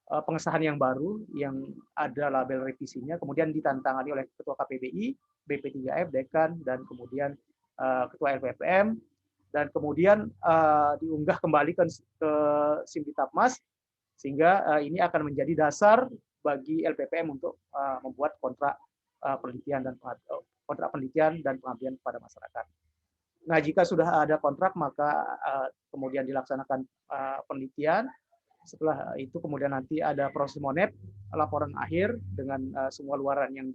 S3: pengesahan yang baru yang ada label revisinya, kemudian ditantangani oleh ketua KPBI, BP3F, Dekan, dan kemudian ketua LPPM, dan kemudian diunggah kembali ke Simditapmas, sehingga ini akan menjadi dasar bagi LPPM untuk membuat kontrak penelitian dan pengabdian kepada masyarakat. Nah, jika sudah ada kontrak, maka kemudian dilaksanakan penelitian. Setelah itu kemudian nanti ada proses monep, laporan akhir dengan semua luaran yang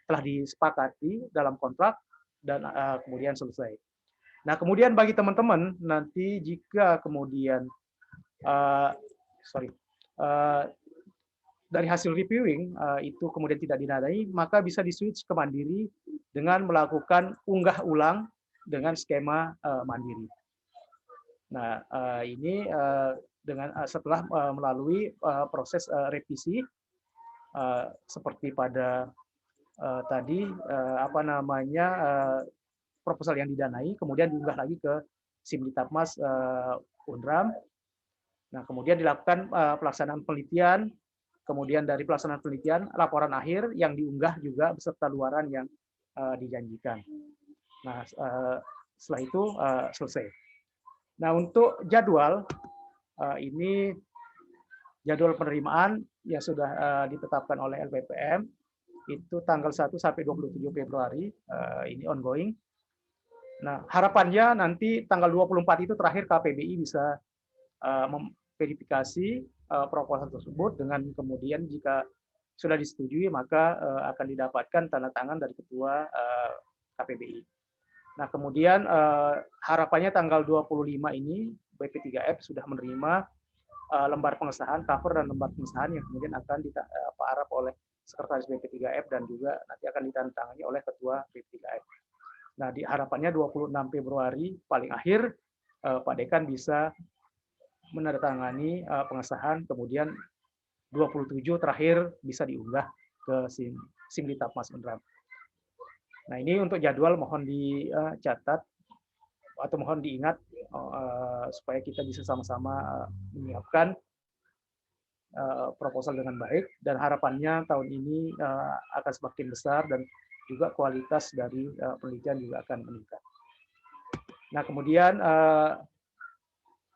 S3: telah disepakati dalam kontrak, dan kemudian selesai. Nah, kemudian bagi teman-teman nanti jika kemudian dari hasil reviewing itu kemudian tidak dinadai, maka bisa di-switch ke mandiri dengan melakukan unggah ulang dengan skema mandiri. Nah, ini setelah melalui proses revisi seperti pada tadi proposal yang didanai, kemudian diunggah lagi ke Simditapmas Unram. Nah, kemudian dilakukan pelaksanaan penelitian, kemudian dari pelaksanaan penelitian laporan akhir yang diunggah juga beserta luaran yang dijanjikan. Nah, setelah itu selesai. Nah, untuk jadwal ini jadwal penerimaan yang sudah ditetapkan oleh LPPM itu tanggal 1 sampai 27 Februari, ini ongoing. Nah, harapannya nanti tanggal 24 itu terakhir KPBI bisa memverifikasi proposal tersebut, dengan kemudian jika sudah disetujui maka akan didapatkan tanda tangan dari Ketua KPBI. Nah, kemudian harapannya tanggal 25 ini BP3F sudah menerima lembar pengesahan, cover dan lembar pengesahan yang kemudian akan diarap oleh Sekretaris BP3F dan juga nanti akan ditandatangani oleh Ketua BP3F. Nah, harapannya 26 Februari paling akhir Pak Dekan bisa menandatangani pengesahan, kemudian 27 terakhir bisa diunggah ke Simlitap Mas Indra. Nah, ini untuk jadwal mohon dicatat atau mohon diingat supaya kita bisa sama-sama menyiapkan proposal dengan baik, dan harapannya tahun ini akan semakin besar dan juga kualitas dari penelitian juga akan meningkat. Nah, kemudian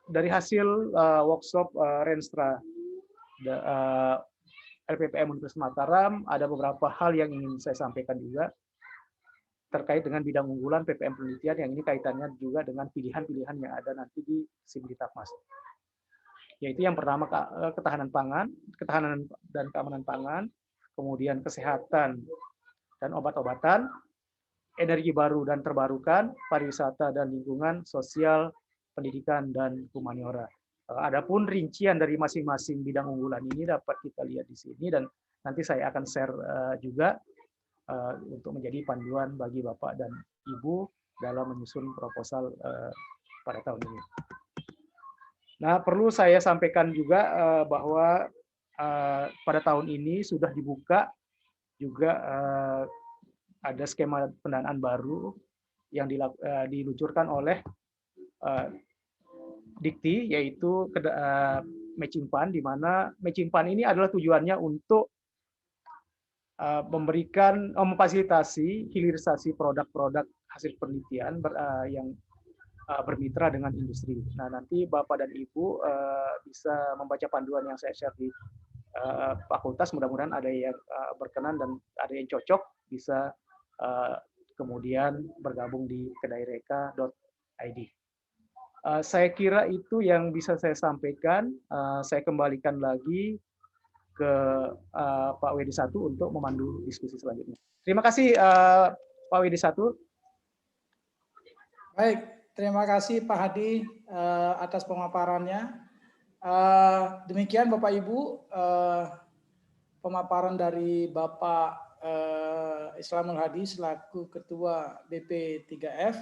S3: dari hasil workshop Renstra LPPM Universitas Mataram, ada beberapa hal yang ingin saya sampaikan juga terkait dengan bidang unggulan PPM penelitian, yang ini kaitannya juga dengan pilihan-pilihan yang ada nanti di Simlitapmas. Yaitu yang pertama ketahanan pangan, ketahanan dan keamanan pangan, kemudian kesehatan dan obat-obatan, energi baru dan terbarukan, pariwisata dan lingkungan, sosial, pendidikan dan humaniora. Adapun rincian dari masing-masing bidang unggulan ini dapat kita lihat di sini, dan nanti saya akan share juga untuk menjadi panduan bagi Bapak dan Ibu dalam menyusun proposal pada tahun ini. Nah, perlu saya sampaikan juga bahwa pada tahun ini sudah dibuka juga ada skema pendanaan baru yang diluncurkan oleh Dikti, yaitu matching fund, di mana matching fund ini adalah tujuannya untuk memfasilitasi hilirisasi produk-produk hasil penelitian yang bermitra dengan industri. Nah, nanti Bapak dan Ibu bisa membaca panduan yang saya share di fakultas, mudah-mudahan ada yang berkenan dan ada yang cocok, bisa kemudian bergabung di kedaireka.id. Saya kira itu yang bisa saya sampaikan. Saya kembalikan lagi ke Pak WD1 untuk memandu diskusi selanjutnya. Terima kasih Pak WD1.
S1: Baik, terima kasih Pak Hadi atas pemaparannya. Demikian Bapak Ibu, pemaparan dari Bapak Islamul Hadi selaku Ketua BP3F.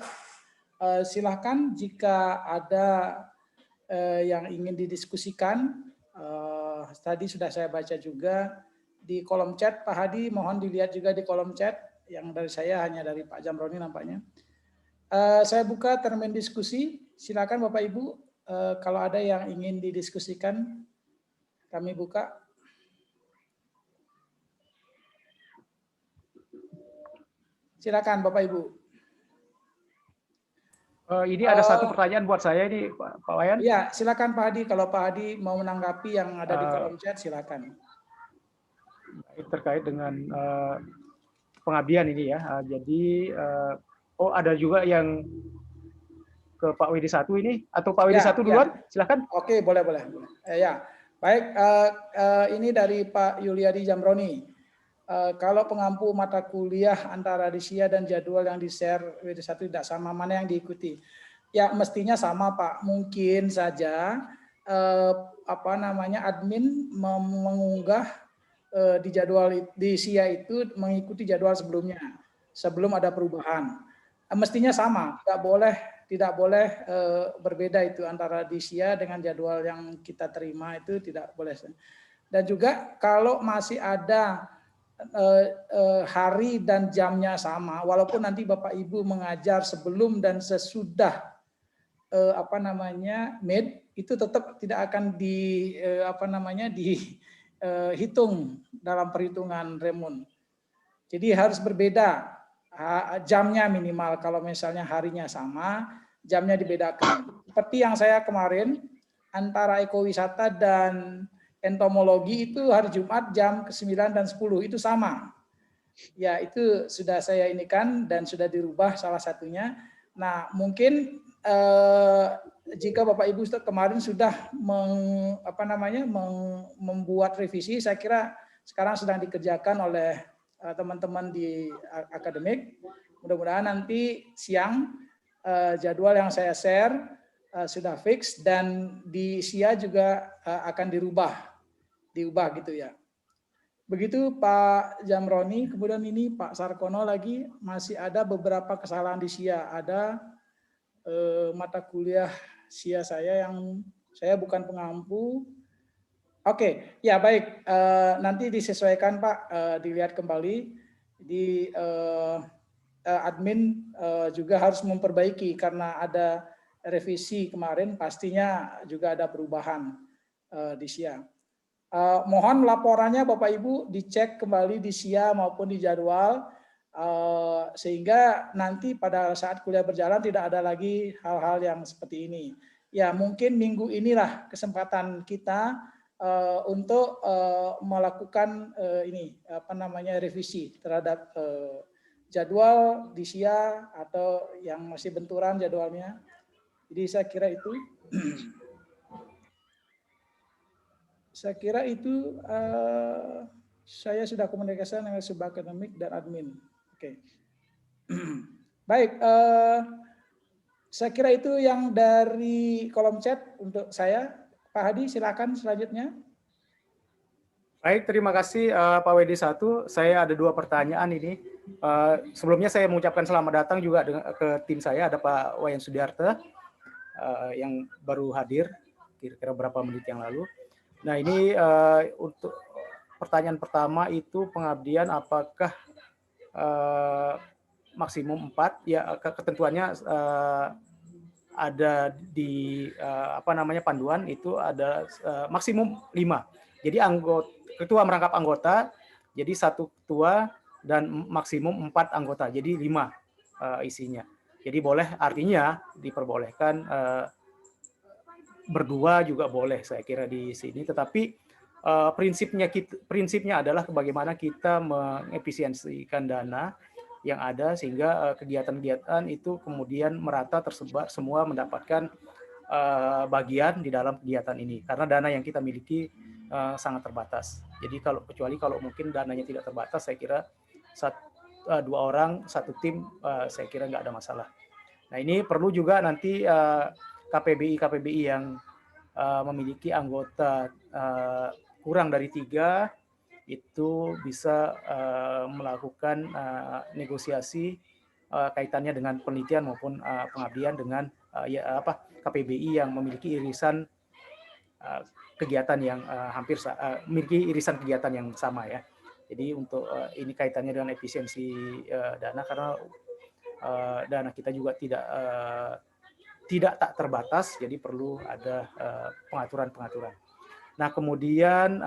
S1: Silakan jika ada yang ingin didiskusikan. Tadi sudah saya baca juga di kolom chat, Pak Hadi, mohon dilihat juga di kolom chat. Yang dari saya hanya dari Pak Jamroni nampaknya. Saya buka termin diskusi. Silakan Bapak Ibu, kalau ada yang ingin didiskusikan, kami buka. Silakan Bapak Ibu.
S3: Ini ada satu pertanyaan buat saya ini, Pak Wayan.
S1: Iya, silakan Pak Hadi. Kalau Pak Hadi mau menanggapi yang ada di kolom chat, silakan.
S3: Terkait dengan pengabdian ini ya. Jadi, ada juga yang ke Pak WD1 ini, atau Pak WD1 duluan, silakan.
S1: Oke, boleh. Ya, baik. Ini dari Pak Yuliadi Jamroni. Kalau pengampu mata kuliah antara Disia dan jadwal yang di-share WD1 tidak sama, mana yang diikuti? Ya, mestinya sama, Pak. Mungkin saja admin mengunggah di jadwal di Disia itu mengikuti jadwal sebelumnya, sebelum ada perubahan. Mestinya sama, tidak boleh berbeda itu antara Disia dengan jadwal yang kita terima, itu tidak boleh. Dan juga kalau masih ada hari dan jamnya sama, walaupun nanti Bapak Ibu mengajar sebelum dan sesudah MED, itu tetap tidak akan dihitung dalam perhitungan Remun. Jadi harus berbeda jamnya minimal. Kalau misalnya harinya sama, jamnya dibedakan. Seperti yang saya kemarin antara ekowisata dan entomologi itu hari Jumat jam ke-9 dan 10 itu sama. Ya, itu sudah saya inikan dan sudah dirubah salah satunya. Nah, mungkin jika Bapak Ibu kemarin sudah membuat revisi, saya kira sekarang sedang dikerjakan oleh teman-teman di akademik. Mudah-mudahan nanti siang jadwal yang saya share sudah fix dan di SIA juga akan diubah gitu ya. Begitu Pak Jamroni, kemudian ini Pak Sarkono lagi masih ada beberapa kesalahan di SIA. Ada mata kuliah SIA saya yang saya bukan pengampu. Oke, ya baik. Nanti disesuaikan Pak, dilihat kembali di admin juga harus memperbaiki karena ada revisi kemarin, pastinya juga ada perubahan di SIA. Mohon laporannya Bapak Ibu dicek kembali di SIA maupun di jadwal sehingga nanti pada saat kuliah berjalan tidak ada lagi hal-hal yang seperti ini. Ya mungkin minggu inilah kesempatan kita untuk melakukan revisi terhadap jadwal di SIA atau yang masih benturan jadwalnya. Jadi saya kira itu. Saya kira itu saya sudah komunikasi dengan Subak Akademik dan admin. Oke. Baik, saya kira itu yang dari kolom chat untuk saya. Pak Hadi, silakan selanjutnya.
S3: Baik, terima kasih Pak WD1. Saya ada 2 pertanyaan ini. Sebelumnya saya mengucapkan selamat datang juga ke tim saya. Ada Pak Wayan Sudiarto yang baru hadir kira-kira berapa menit yang lalu. Nah ini untuk pertanyaan pertama itu pengabdian apakah maksimum 4 ya ketentuannya ada di panduan itu ada maksimum 5. Jadi ketua merangkap anggota jadi 1 ketua dan maksimum 4 anggota jadi 5 isinya. Jadi boleh artinya diperbolehkan berdua juga boleh saya kira di sini, tetapi prinsipnya adalah bagaimana kita mengefisiensikan dana yang ada sehingga kegiatan-kegiatan itu kemudian merata tersebar semua mendapatkan bagian di dalam kegiatan ini karena dana yang kita miliki sangat terbatas. Jadi kecuali kalau mungkin dananya tidak terbatas, saya kira 2 orang 1 tim saya kira nggak ada masalah. Nah ini perlu juga nanti KPBI yang memiliki anggota kurang dari 3 itu bisa melakukan negosiasi kaitannya dengan penelitian maupun pengabdian dengan KPBI yang memiliki irisan kegiatan yang memiliki irisan kegiatan yang sama ya. Jadi untuk ini kaitannya dengan efisiensi dana karena dana kita juga tidak tak terbatas, jadi perlu ada pengaturan-pengaturan. Nah kemudian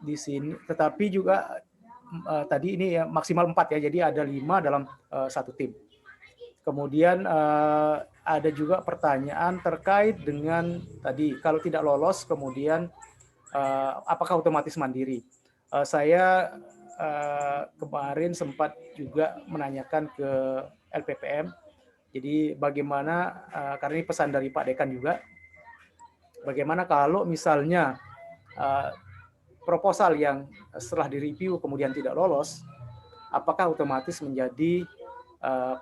S3: di sini, tetapi juga tadi ini ya, maksimal 4 ya, jadi ada 5 dalam 1 tim. Kemudian ada juga pertanyaan terkait dengan tadi kalau tidak lolos kemudian apakah otomatis mandiri. Saya kemarin sempat juga menanyakan ke LPPM. Jadi bagaimana, karena ini pesan dari Pak Dekan juga, bagaimana kalau misalnya proposal yang setelah direview kemudian tidak lolos, apakah otomatis menjadi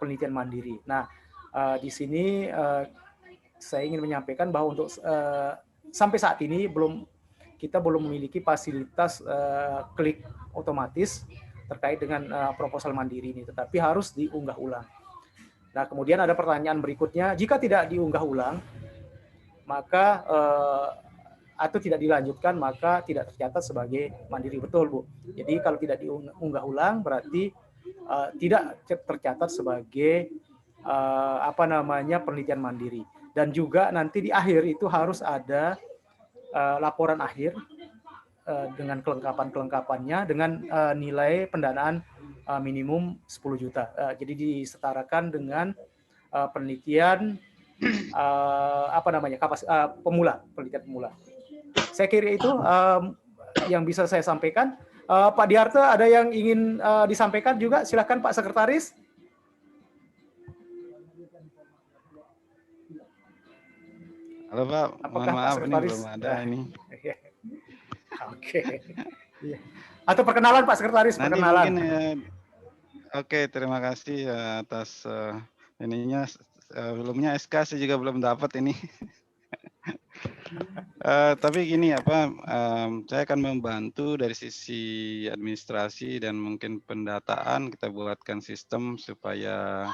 S3: penelitian mandiri. Nah, di sini saya ingin menyampaikan bahwa untuk sampai saat ini kita belum memiliki fasilitas klik otomatis terkait dengan proposal mandiri ini, tetapi harus diunggah ulang. Nah, kemudian ada pertanyaan berikutnya, jika tidak diunggah ulang, maka atau tidak dilanjutkan, maka tidak tercatat sebagai mandiri. Betul, Bu. Jadi kalau tidak diunggah ulang, berarti tidak tercatat sebagai penelitian mandiri. Dan juga nanti di akhir itu harus ada laporan akhir dengan kelengkapannya dengan nilai pendanaan minimum 10 juta. Jadi disetarakan dengan penelitian penelitian pemula. Saya kira itu yang bisa saya sampaikan. Pak Diarte, ada yang ingin disampaikan juga? Silakan Pak Sekretaris.
S5: Halo Pak, mohon
S3: Apakah Pak
S5: maaf ini
S3: Sekretaris?
S5: belum ada ini.
S3: Oke. Iya. Atau perkenalan Pak Sekretaris,
S5: Nanti
S3: perkenalan.
S5: mungkin oke, terima kasih atas ininya. Sebelumnya SK saya juga belum dapat ini. Tapi gini saya akan membantu dari sisi administrasi dan mungkin pendataan. Kita buatkan sistem supaya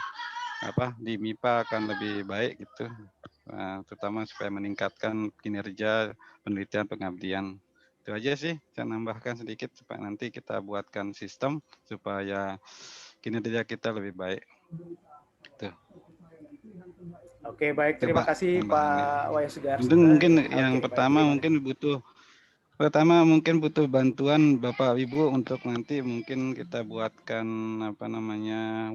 S5: di MIPA akan lebih baik gitu. Terutama supaya meningkatkan kinerja penelitian pengabdian. Itu aja sih, saya nambahkan sedikit supaya nanti kita buatkan sistem supaya kinerja kita lebih baik. Tuh.
S3: Oke, baik. Terima kasih Pak Wayan Sudarso.
S5: Mungkin yang pertama mungkin butuh bantuan Bapak Ibu untuk nanti mungkin kita buatkan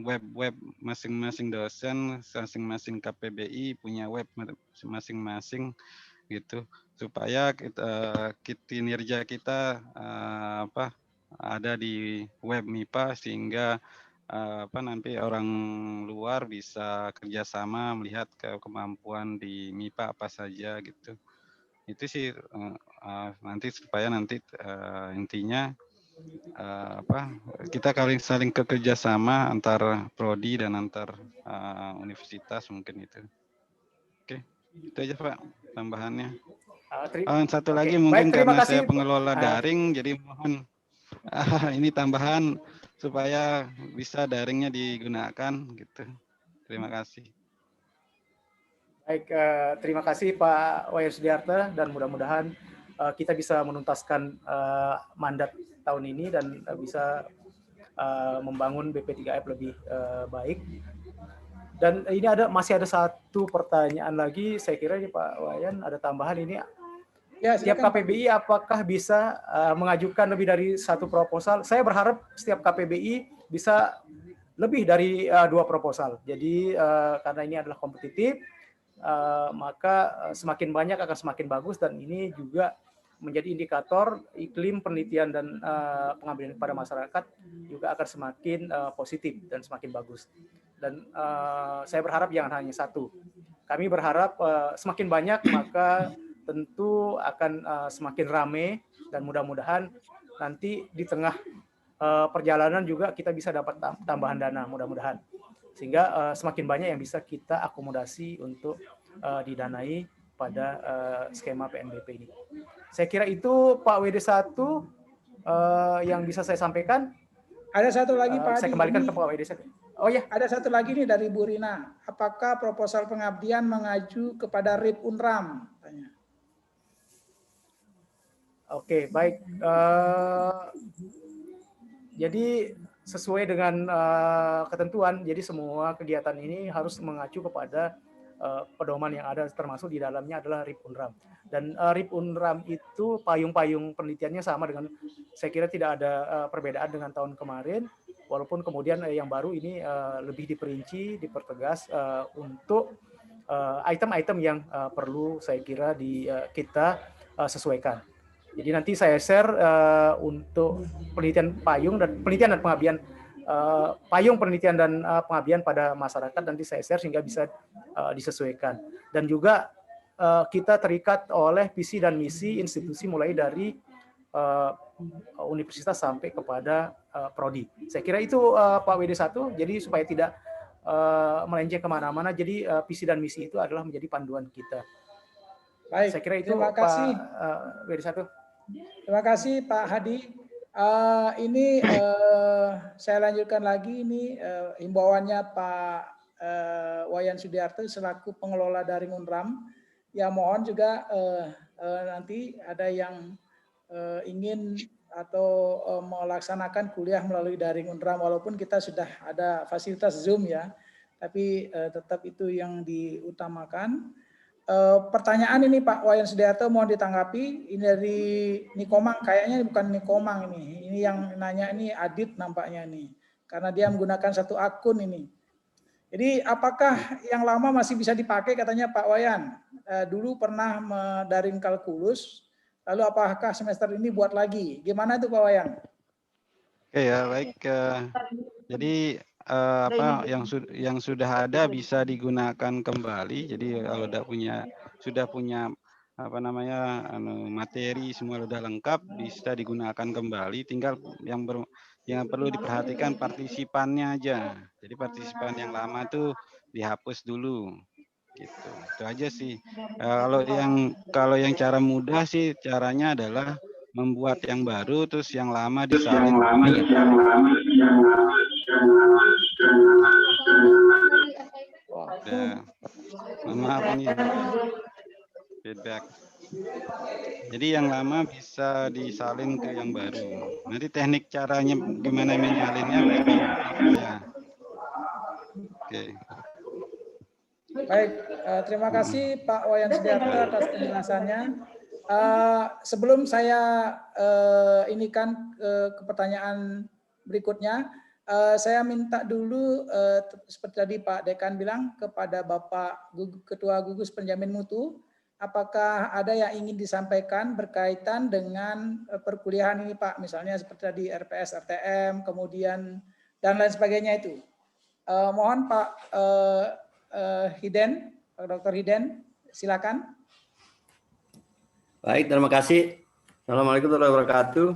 S5: web masing-masing dosen, masing-masing KPBI punya web masing-masing gitu supaya kinerja kita ada di web MIPA sehingga nanti orang luar bisa kerjasama melihat kemampuan di MIPA apa saja gitu. Itu sih nanti supaya intinya kita saling kerjasama antar prodi dan antar universitas mungkin itu. Oke, itu aja Pak tambahannya. Satu lagi mungkin karena saya pengelola daring, jadi mohon ini tambahan supaya bisa daringnya digunakan gitu. Terima kasih.
S3: Baik, terima kasih Pak Wayan Sudiarte dan mudah-mudahan kita bisa menuntaskan mandat tahun ini dan bisa membangun BP3F lebih baik. Dan ini masih ada satu pertanyaan lagi, saya kira ini Pak Wayan ada tambahan ini. Ya, setiap KPBI apakah bisa mengajukan lebih dari satu proposal? Saya berharap setiap KPBI bisa lebih dari 2 proposal. Jadi karena ini adalah kompetitif, maka semakin banyak akan semakin bagus dan ini juga menjadi indikator iklim penelitian dan pengabdian kepada masyarakat juga akan semakin positif dan semakin bagus. Dan saya berharap jangan hanya satu. Kami berharap semakin banyak maka tentu akan semakin ramai dan mudah-mudahan nanti di tengah perjalanan juga kita bisa dapat tambahan dana mudah-mudahan. Sehingga semakin banyak yang bisa kita akomodasi untuk didanai pada skema PNBP ini. Saya kira itu Pak WD1 yang bisa saya sampaikan.
S1: Ada satu lagi Pak Adi.
S3: Saya kembalikan ke Pak WD1. Oh ya.
S1: Ada satu lagi nih dari Bu Rina. Apakah proposal pengabdian mengacu kepada RIP Unram? Tanya.
S3: Oke, baik. Jadi sesuai dengan ketentuan, jadi semua kegiatan ini harus mengacu kepada pedoman yang ada, termasuk di dalamnya adalah RIP Unram. Dan RIP Unram itu payung-payung penelitiannya sama dengan, saya kira tidak ada perbedaan dengan tahun kemarin, walaupun kemudian yang baru ini lebih diperinci, dipertegas untuk item-item yang perlu saya kira kita sesuaikan. Jadi nanti saya share untuk penelitian dan pengabdian payung penelitian dan pengabdian pada masyarakat nanti saya share sehingga bisa disesuaikan. Dan juga kita terikat oleh visi dan misi institusi mulai dari universitas sampai kepada prodi. Saya kira itu Pak WD1. Jadi supaya tidak melenceng kemana-mana. Jadi visi dan misi itu adalah menjadi panduan kita.
S1: Baik.
S3: Saya kira itu
S1: terima kasih.
S3: Pak WD1.
S1: Terima kasih Pak Hadi. Ini saya lanjutkan lagi ini himbauannya Pak Wayan Sudiarte selaku pengelola daring Unram. Ya mohon juga nanti ada yang ingin atau melaksanakan kuliah melalui daring Unram walaupun kita sudah ada fasilitas Zoom ya, tapi tetap itu yang diutamakan. Pertanyaan ini Pak Wayan Sudiarte mohon ditanggapi. Ini dari Nikomang, kayaknya bukan Nikomang ini. Ini yang nanya ini Adit nampaknya nih. Karena dia menggunakan satu akun ini. Jadi apakah yang lama masih bisa dipakai katanya Pak Wayan? Dulu pernah daring kalkulus, lalu apakah semester ini buat lagi? Gimana tuh Pak Wayan?
S5: Oke ya, baik. Jadi yang sudah ada bisa digunakan kembali. Jadi kalau sudah punya materi semua sudah lengkap, bisa digunakan kembali. Tinggal yang perlu diperhatikan partisipannya aja. Jadi partisipan yang lama tuh dihapus dulu. Gitu. Itu aja sih. Kalau yang cara mudah sih caranya adalah membuat yang baru terus yang lama disalin. Maaf ini feedback. Jadi yang lama bisa disalin ke yang baru. Nanti teknik caranya gimana menyalinnya ya. Oke.
S1: Baik, terima kasih Pak Wayan Sudiarto atas penjelasannya. Sebelum saya inikan ke pertanyaan berikutnya, saya minta dulu seperti tadi Pak Dekan bilang kepada Bapak Ketua Gugus Penjamin Mutu, apakah ada yang ingin disampaikan berkaitan dengan perkuliahan ini Pak, misalnya seperti tadi RPS, RTM, kemudian dan lain sebagainya itu. Mohon Pak Hiden, Pak Dr. Hiden, silakan.
S6: Baik, terima kasih. Assalamualaikum warahmatullahi wabarakatuh.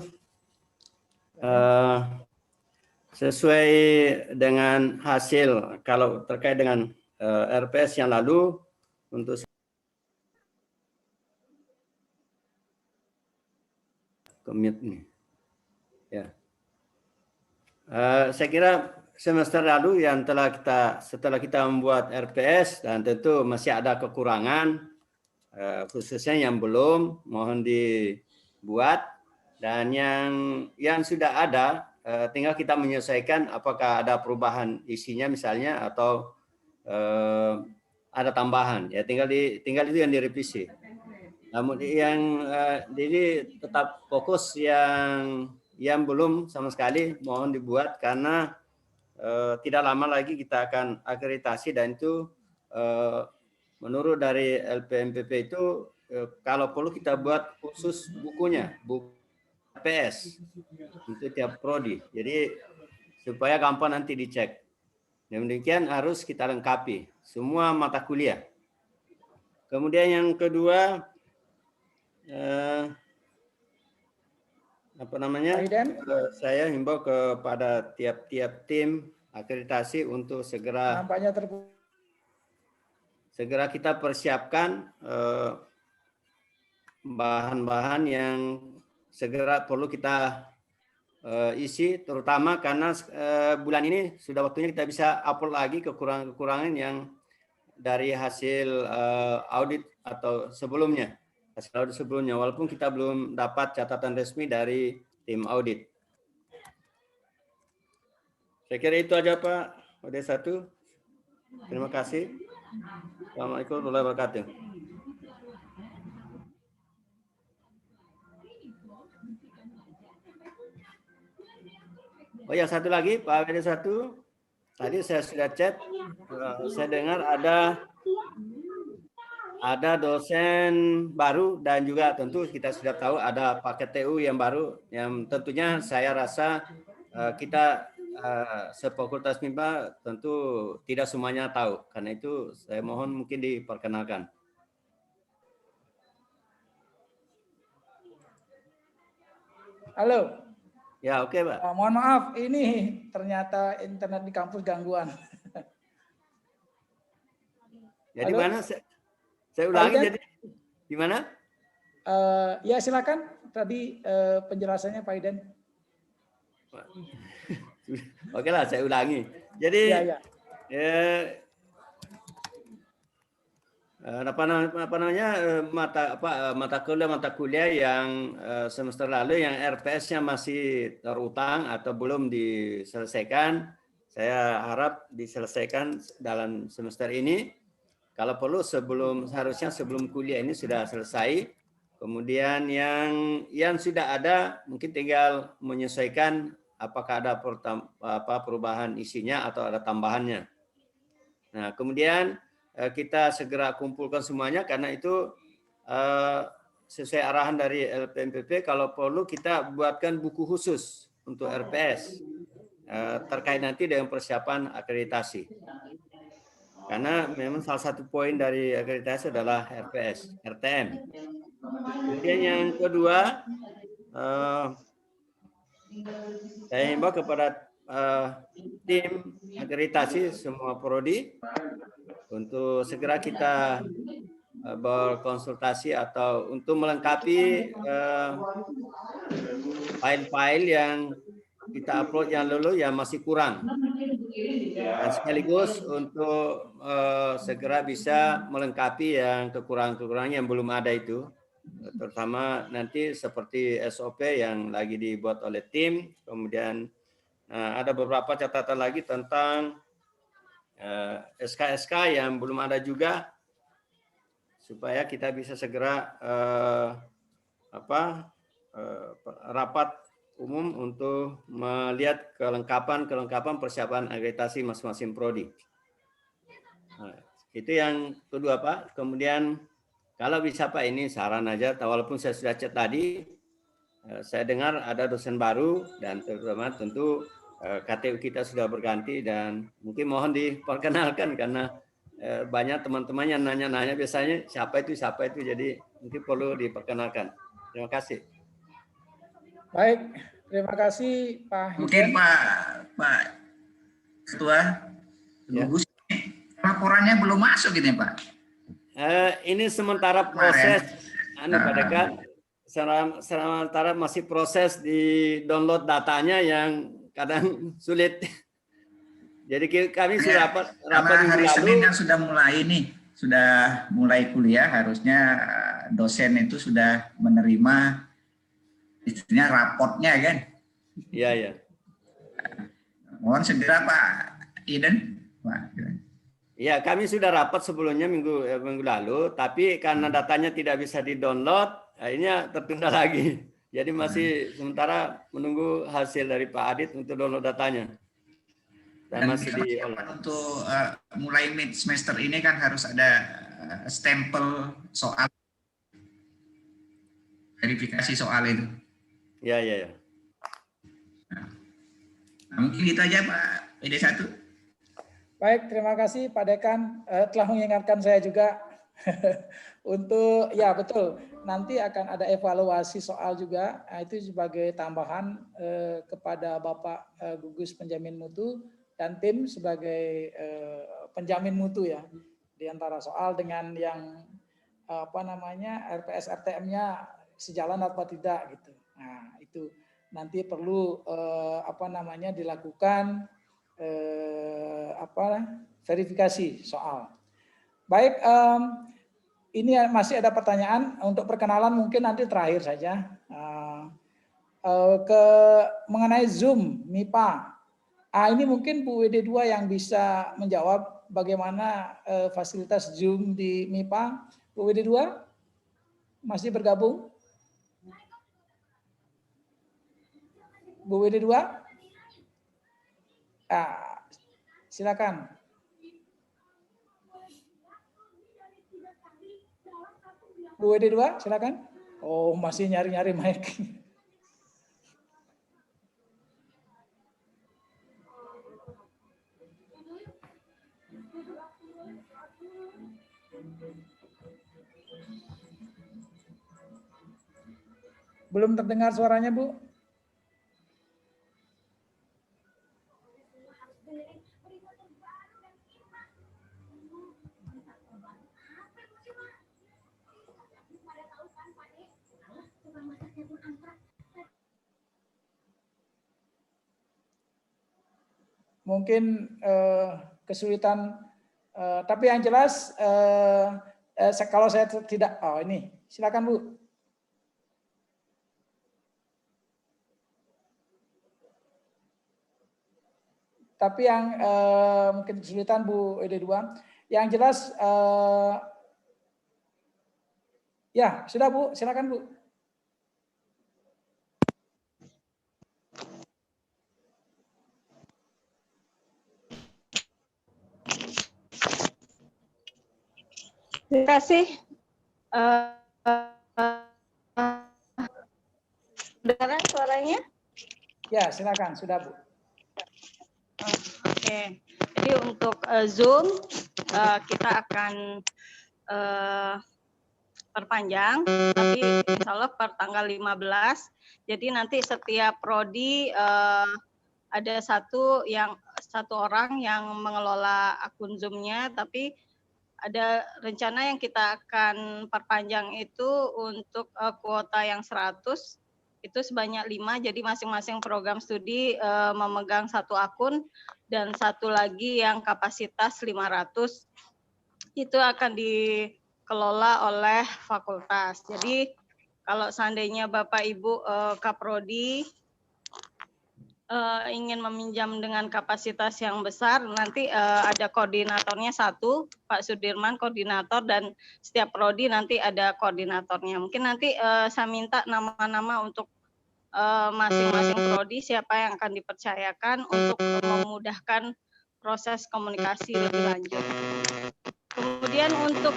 S6: Sesuai dengan hasil kalau terkait dengan RPS yang lalu untuk komit nih. Ya. Saya kira semester lalu yang setelah kita membuat RPS dan tentu masih ada kekurangan khususnya yang belum mohon dibuat dan yang sudah ada tinggal kita menyesuaikan apakah ada perubahan isinya misalnya atau ada tambahan ya tinggal itu yang direvisi. Namun jadi tetap fokus yang belum sama sekali mohon dibuat karena tidak lama lagi kita akan akreditasi dan itu menurut dari LPMPP itu kalau perlu kita buat khusus bukunya, buku RPS untuk tiap prodi. Jadi supaya gampang nanti dicek. Dan demikian harus kita lengkapi semua mata kuliah. Kemudian yang kedua saya himbau kepada tiap-tiap tim akreditasi untuk segera kita persiapkan bahan-bahan yang segera perlu kita isi, terutama karena bulan ini sudah waktunya kita bisa upload lagi kekurangan-kekurangan yang dari hasil audit atau sebelumnya. Hasil audit sebelumnya, walaupun kita belum dapat catatan resmi dari tim audit. Saya kira itu aja Pak OD1. Terima kasih. Assalamualaikum warahmatullahi wabarakatuh. Oh ya, satu lagi Pak OD1. Tadi saya sudah chat, saya dengar ada dosen baru dan juga tentu kita sudah tahu ada paket TU yang baru yang tentunya saya rasa kita sefakultas MIPA tentu tidak semuanya tahu. Karena itu saya mohon mungkin diperkenalkan.
S1: Halo.
S6: Ya, oke, Pak.
S1: Mohon maaf, ini ternyata internet di kampus gangguan.
S6: Jadi mana? Saya ulangi jadi gimana?
S1: Ya silakan tadi penjelasannya Pak Iden.
S6: Oke lah, saya ulangi. Jadi mata kuliah yang semester lalu yang RPS-nya masih terutang atau belum diselesaikan, saya harap diselesaikan dalam semester ini. Kalau perlu seharusnya sebelum kuliah ini sudah selesai. Kemudian yang sudah ada mungkin tinggal menyesuaikan apakah ada perubahan isinya atau ada tambahannya. Nah, kemudian kita segera kumpulkan semuanya karena itu sesuai arahan dari LPMPP, kalau perlu kita buatkan buku khusus untuk RPS terkait nanti dengan persiapan akreditasi. Karena memang salah satu poin dari akreditasi adalah RPS, RTM. Kemudian yang kedua, saya himbau kepada tim akreditasi semua prodi untuk segera kita berkonsultasi atau untuk melengkapi file-file yang kita upload yang lalu yang masih kurang. Dan sekaligus untuk segera bisa melengkapi yang kekurangan-kekurangan yang belum ada itu. Terutama nanti seperti SOP yang lagi dibuat oleh tim. Kemudian ada beberapa catatan lagi tentang SK-SK yang belum ada juga, supaya kita bisa segera rapat umum untuk melihat kelengkapan persiapan akreditasi masing-masing prodi. Nah, itu yang kedua, Pak. Kemudian kalau bisa Pak, ini saran aja, walaupun saya sudah chat tadi, saya dengar ada dosen baru dan terutama tentu KTU kita sudah berganti dan mungkin mohon diperkenalkan karena banyak teman-teman yang nanya-nanya biasanya siapa itu, jadi mungkin perlu diperkenalkan. Terima kasih.
S1: Baik, terima kasih Pak
S2: Mungkin
S1: Hiden.
S2: Pak Ketua, Gugus, laporannya belum masuk gitu ya Pak?
S6: Ini sementara proses, Pak Dekan, sementara masih proses di download datanya yang kadang sulit. Jadi kami sudah rapat
S2: hari Senin yang sudah mulai nih, sudah mulai kuliah, harusnya dosen itu sudah menerima istilahnya raportnya kan?
S6: Iya.
S2: Mohon segera Pak Iden.
S6: Ya, kami sudah rapat sebelumnya minggu lalu, tapi karena datanya tidak bisa di-download, akhirnya tertunda lagi. Jadi masih sementara menunggu hasil dari Pak Adit untuk download datanya. Dan masih
S2: untuk mulai mid semester ini kan harus ada stempel soal verifikasi soal itu.
S6: Ya.
S2: Nah, mungkin itu aja Pak PD1.
S1: Baik, terima kasih Pak Dekan telah mengingatkan saya juga untuk ya betul, nanti akan ada evaluasi soal juga, itu sebagai tambahan kepada Bapak Gugus Penjamin Mutu dan tim sebagai penjamin mutu ya, di antara soal dengan yang RPS RTM-nya sejalan atau tidak gitu. Nah, itu nanti perlu dilakukan verifikasi soal. Baik, ini masih ada pertanyaan untuk perkenalan, mungkin nanti terakhir saja mengenai Zoom MIPA. Ini mungkin Bu WD2 yang bisa menjawab bagaimana fasilitas Zoom di MIPA. Bu WD2 masih bergabung? Bu WD2? Silakan. Bu WD2, silakan. Oh, masih nyari-nyari mic. Belum terdengar suaranya, Bu? Mungkin kesulitan, tapi yang jelas kalau saya tidak, ini silakan Bu. Tapi yang mungkin kesulitan Bu ED2, yang jelas ya sudah Bu, silakan Bu.
S7: Terima kasih kedengaran suaranya?
S1: Ya, silakan. Sudah, Bu.
S7: Oke. Jadi untuk Zoom kita akan perpanjang, tapi insya Allah per tanggal 15. Jadi nanti setiap prodi ada satu orang yang mengelola akun Zoom-nya, tapi ada rencana yang kita akan perpanjang itu untuk kuota yang 100 itu sebanyak 5, jadi masing-masing program studi memegang satu akun, dan satu lagi yang kapasitas 500 itu akan dikelola oleh fakultas. Jadi kalau seandainya Bapak Ibu Kaprodi ingin meminjam dengan kapasitas yang besar, nanti ada koordinatornya satu, Pak Sudirman koordinator, dan setiap prodi nanti ada koordinatornya. Mungkin nanti saya minta nama-nama untuk masing-masing prodi siapa yang akan dipercayakan untuk memudahkan proses komunikasi lebih lanjut. Kemudian untuk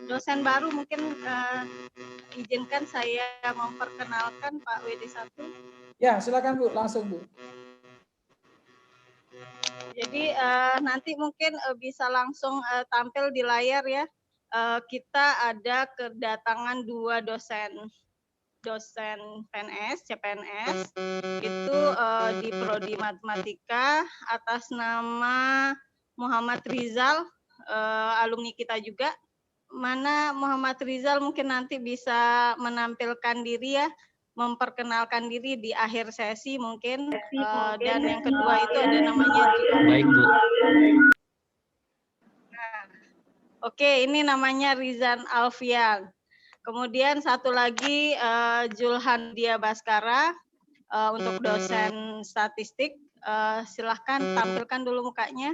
S7: dosen baru mungkin izinkan saya memperkenalkan Pak WD1.
S1: Ya, silakan Bu, langsung Bu.
S7: Jadi nanti mungkin bisa langsung tampil di layar ya. Kita ada kedatangan 2 dosen PNS, CPNS, itu di Prodi Matematika atas nama Muhammad Rizal, alumni kita juga. Mana Muhammad Rizal mungkin nanti bisa menampilkan diri ya, memperkenalkan diri di akhir sesi mungkin, dan yang kedua itu ada namanya.
S8: Baik Bu.
S7: Nah, oke, ini namanya Rizan Alfian. Kemudian satu lagi Julhan Dia Baskara untuk dosen statistik. Silahkan tampilkan dulu mukanya.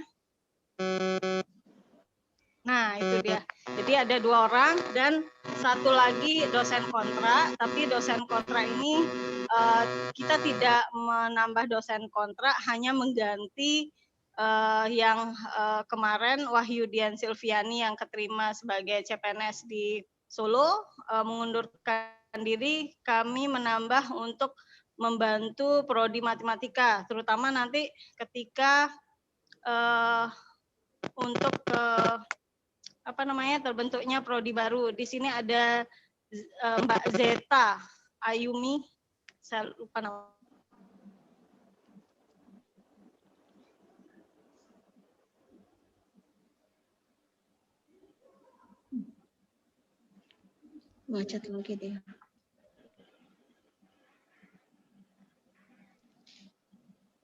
S7: Nah, itu dia. Jadi ada 2 orang dan satu lagi dosen kontra, tapi dosen kontra ini kita tidak menambah dosen kontra, hanya mengganti yang kemarin Wahyudian Silviani yang keterima sebagai CPNS di Solo mengundurkan diri, kami menambah untuk membantu prodi matematika, terutama nanti ketika untuk terbentuknya prodi baru. Di sini ada Mbak Zeta Ayumi, saya lupa nama.
S9: Macet lagi dia.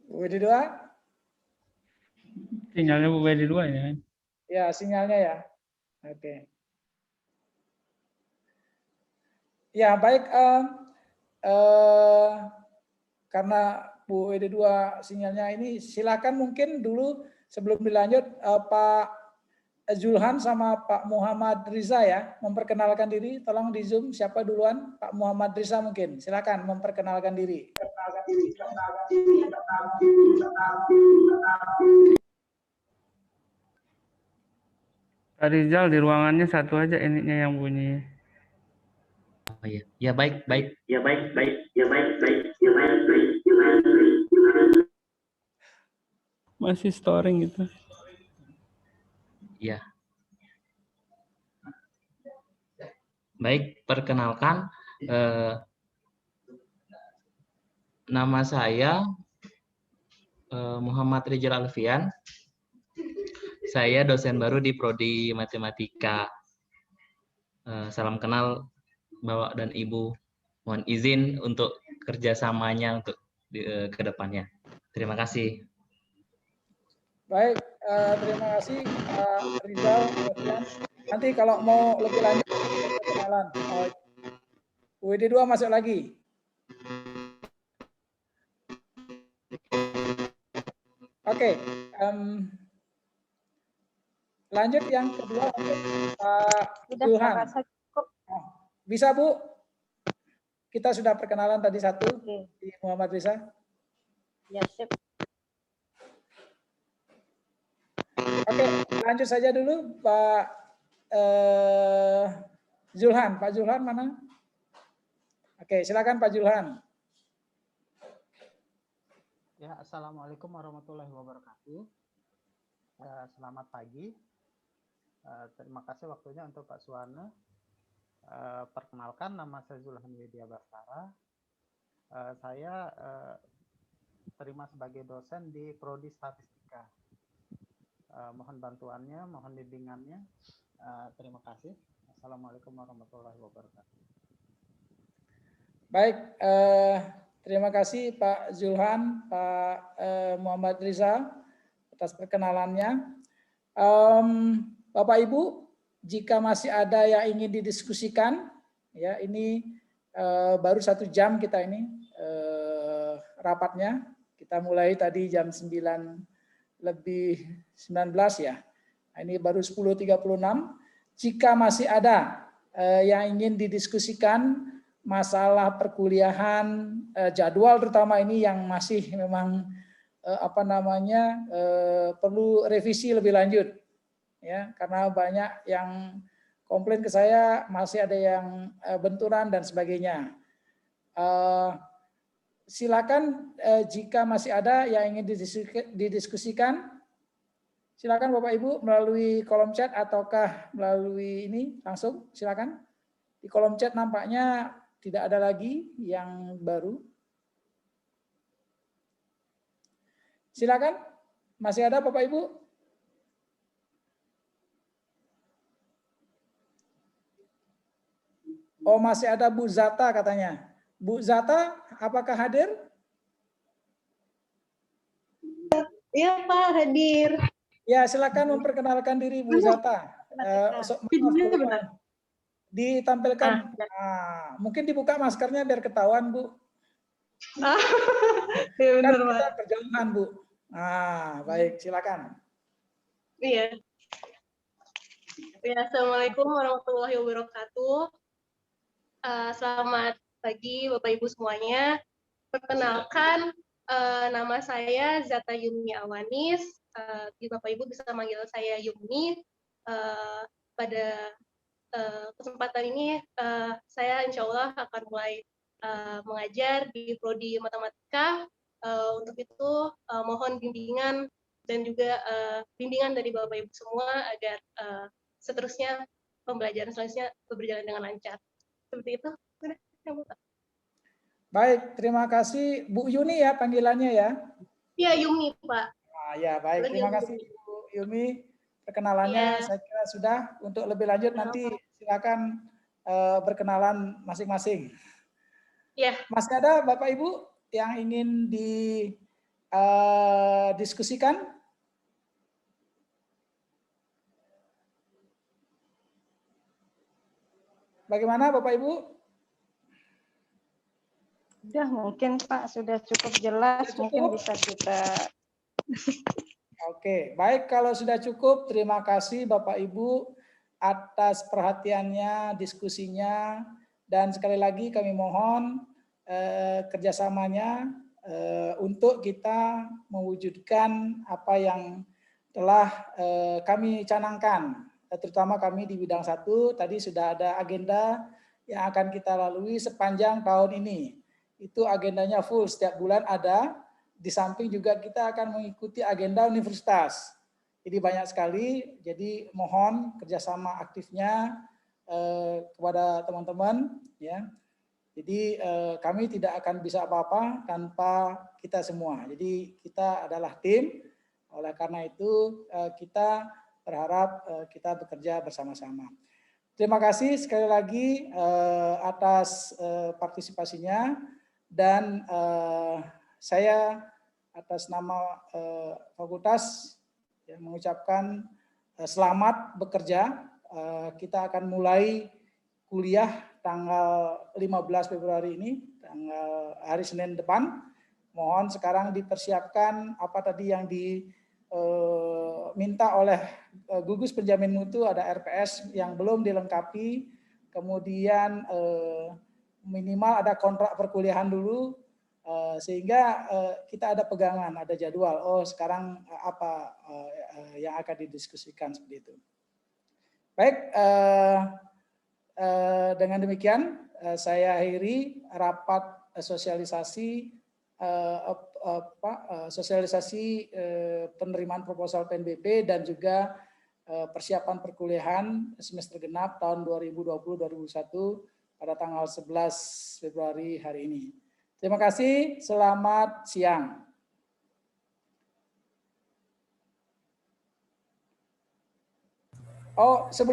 S1: WD2?
S4: Sinyalnya Bu WD2 ya.
S1: Ya, sinyalnya ya. Oke. Ya, baik. Karena Bu WD2 sinyalnya ini, silakan mungkin dulu sebelum dilanjut Pak Julhan sama Pak Muhammad Riza ya, memperkenalkan diri. Tolong di Zoom siapa duluan? Pak Muhammad Riza mungkin. Silakan memperkenalkan diri.
S4: Pak Rizal di ruangannya satu aja ininya yang bunyi.
S8: Oh iya. Ya baik.
S4: Masih storing gitu.
S8: Ya. Baik, perkenalkan nama saya Muhammad Rizal Alfian. Saya dosen baru di Prodi Matematika. Salam kenal Bapak dan Ibu. Mohon izin untuk kerjasamanya untuk ke depannya. Terima kasih.
S1: Baik, terima kasih Pak Rizal. Nanti kalau mau lebih lanjut, perkenalan. WD2 masuk lagi. Oke, lanjut yang kedua untuk Pak Julhan. Bisa Bu? Kita sudah perkenalan tadi satu di Muhammad Riza.
S7: Ya, sip.
S1: Oke, lanjut saja dulu Pak Julhan. Pak Julhan mana? Oke. Oke, silakan Pak Julhan.
S10: Ya, Assalamualaikum warahmatullahi wabarakatuh. Selamat pagi. Terima kasih waktunya untuk Pak Suwarno. Perkenalkan, nama saya Zulhan Widya Baskara. Saya terima sebagai dosen di Prodi Statistika. Mohon bantuannya, mohon bimbingannya. Terima kasih. Assalamualaikum warahmatullahi wabarakatuh.
S1: Baik, terima kasih Pak Zulhan, Pak Muhammad Riza atas perkenalannya. Bapak Ibu, jika masih ada yang ingin didiskusikan, ya ini baru 1 jam kita ini rapatnya. Kita mulai tadi jam 9:19 ya. Ini baru 10:36. Jika masih ada yang ingin didiskusikan masalah perkuliahan, jadwal terutama ini yang masih memang perlu revisi lebih lanjut, ya, karena banyak yang komplain ke saya, masih ada yang benturan dan sebagainya. Silakan jika masih ada yang ingin didiskusikan, silakan Bapak Ibu melalui kolom chat ataukah melalui ini langsung, silakan. Di kolom chat nampaknya tidak ada lagi yang baru. Silakan, masih ada Bapak Ibu? Oh, masih ada Bu Zata katanya. Bu Zata, apakah hadir?
S11: Iya Pak, hadir.
S1: Ya, silakan memperkenalkan diri Bu Zata. Maaf, ditampilkan. Mungkin dibuka maskernya biar ketahuan, Bu.
S11: Iya benar,
S1: Kan kita
S11: Pak.
S1: berjauhan, Bu. Baik, silakan.
S11: Iya. Ya, Assalamualaikum warahmatullahi wabarakatuh. Selamat pagi Bapak Ibu semuanya. Perkenalkan, nama saya Zata Yumi Awanis. Bapak Ibu bisa manggil saya Yumi. Pada kesempatan ini saya insya Allah akan mulai mengajar di Prodi Matematika. Untuk itu mohon bimbingan dan juga bimbingan dari Bapak Ibu semua agar seterusnya pembelajaran selanjutnya berjalan dengan lancar. Seperti itu.
S1: Baik, terima kasih Bu Yuni ya panggilannya ya.
S11: Iya, Yumi, Pak.
S1: Ya, baik. Terima kasih Bu Yumi. Perkenalannya saya kira sudah. Untuk lebih lanjut nanti silakan berkenalan masing-masing.
S11: Ya.
S1: Masih ada Bapak Ibu yang ingin didiskusikan? Bagaimana Bapak Ibu?
S7: Sudah mungkin Pak, sudah cukup jelas, mungkin bisa kita.
S1: Oke, baik, kalau sudah cukup, terima kasih Bapak Ibu atas perhatiannya, diskusinya, dan sekali lagi kami mohon kerjasamanya untuk kita mewujudkan apa yang telah kami canangkan, terutama kami di bidang 1, tadi sudah ada agenda yang akan kita lalui sepanjang tahun ini. Itu agendanya full, setiap bulan ada. Di samping juga kita akan mengikuti agenda universitas. Jadi banyak sekali, jadi mohon kerjasama aktifnya kepada teman-teman. Ya. Jadi kami tidak akan bisa apa-apa tanpa kita semua. Jadi kita adalah tim, oleh karena itu kita berharap kita bekerja bersama-sama. Terima kasih sekali lagi atas partisipasinya. Dan saya atas nama fakultas ya, mengucapkan selamat bekerja. Kita akan mulai kuliah tanggal 15 Februari ini, tanggal hari Senin depan. Mohon sekarang dipersiapkan apa tadi yang diminta oleh gugus penjamin mutu, ada RPS yang belum dilengkapi, kemudian minimal ada kontrak perkuliahan dulu, sehingga kita ada pegangan, ada jadwal. Oh, sekarang apa yang akan didiskusikan seperti itu. Baik, dengan demikian saya akhiri rapat sosialisasi penerimaan proposal PNBP dan juga persiapan perkuliahan semester genap tahun 2020-2021 pada tanggal 11 Februari hari ini. Terima kasih, selamat siang. Oh, sebelum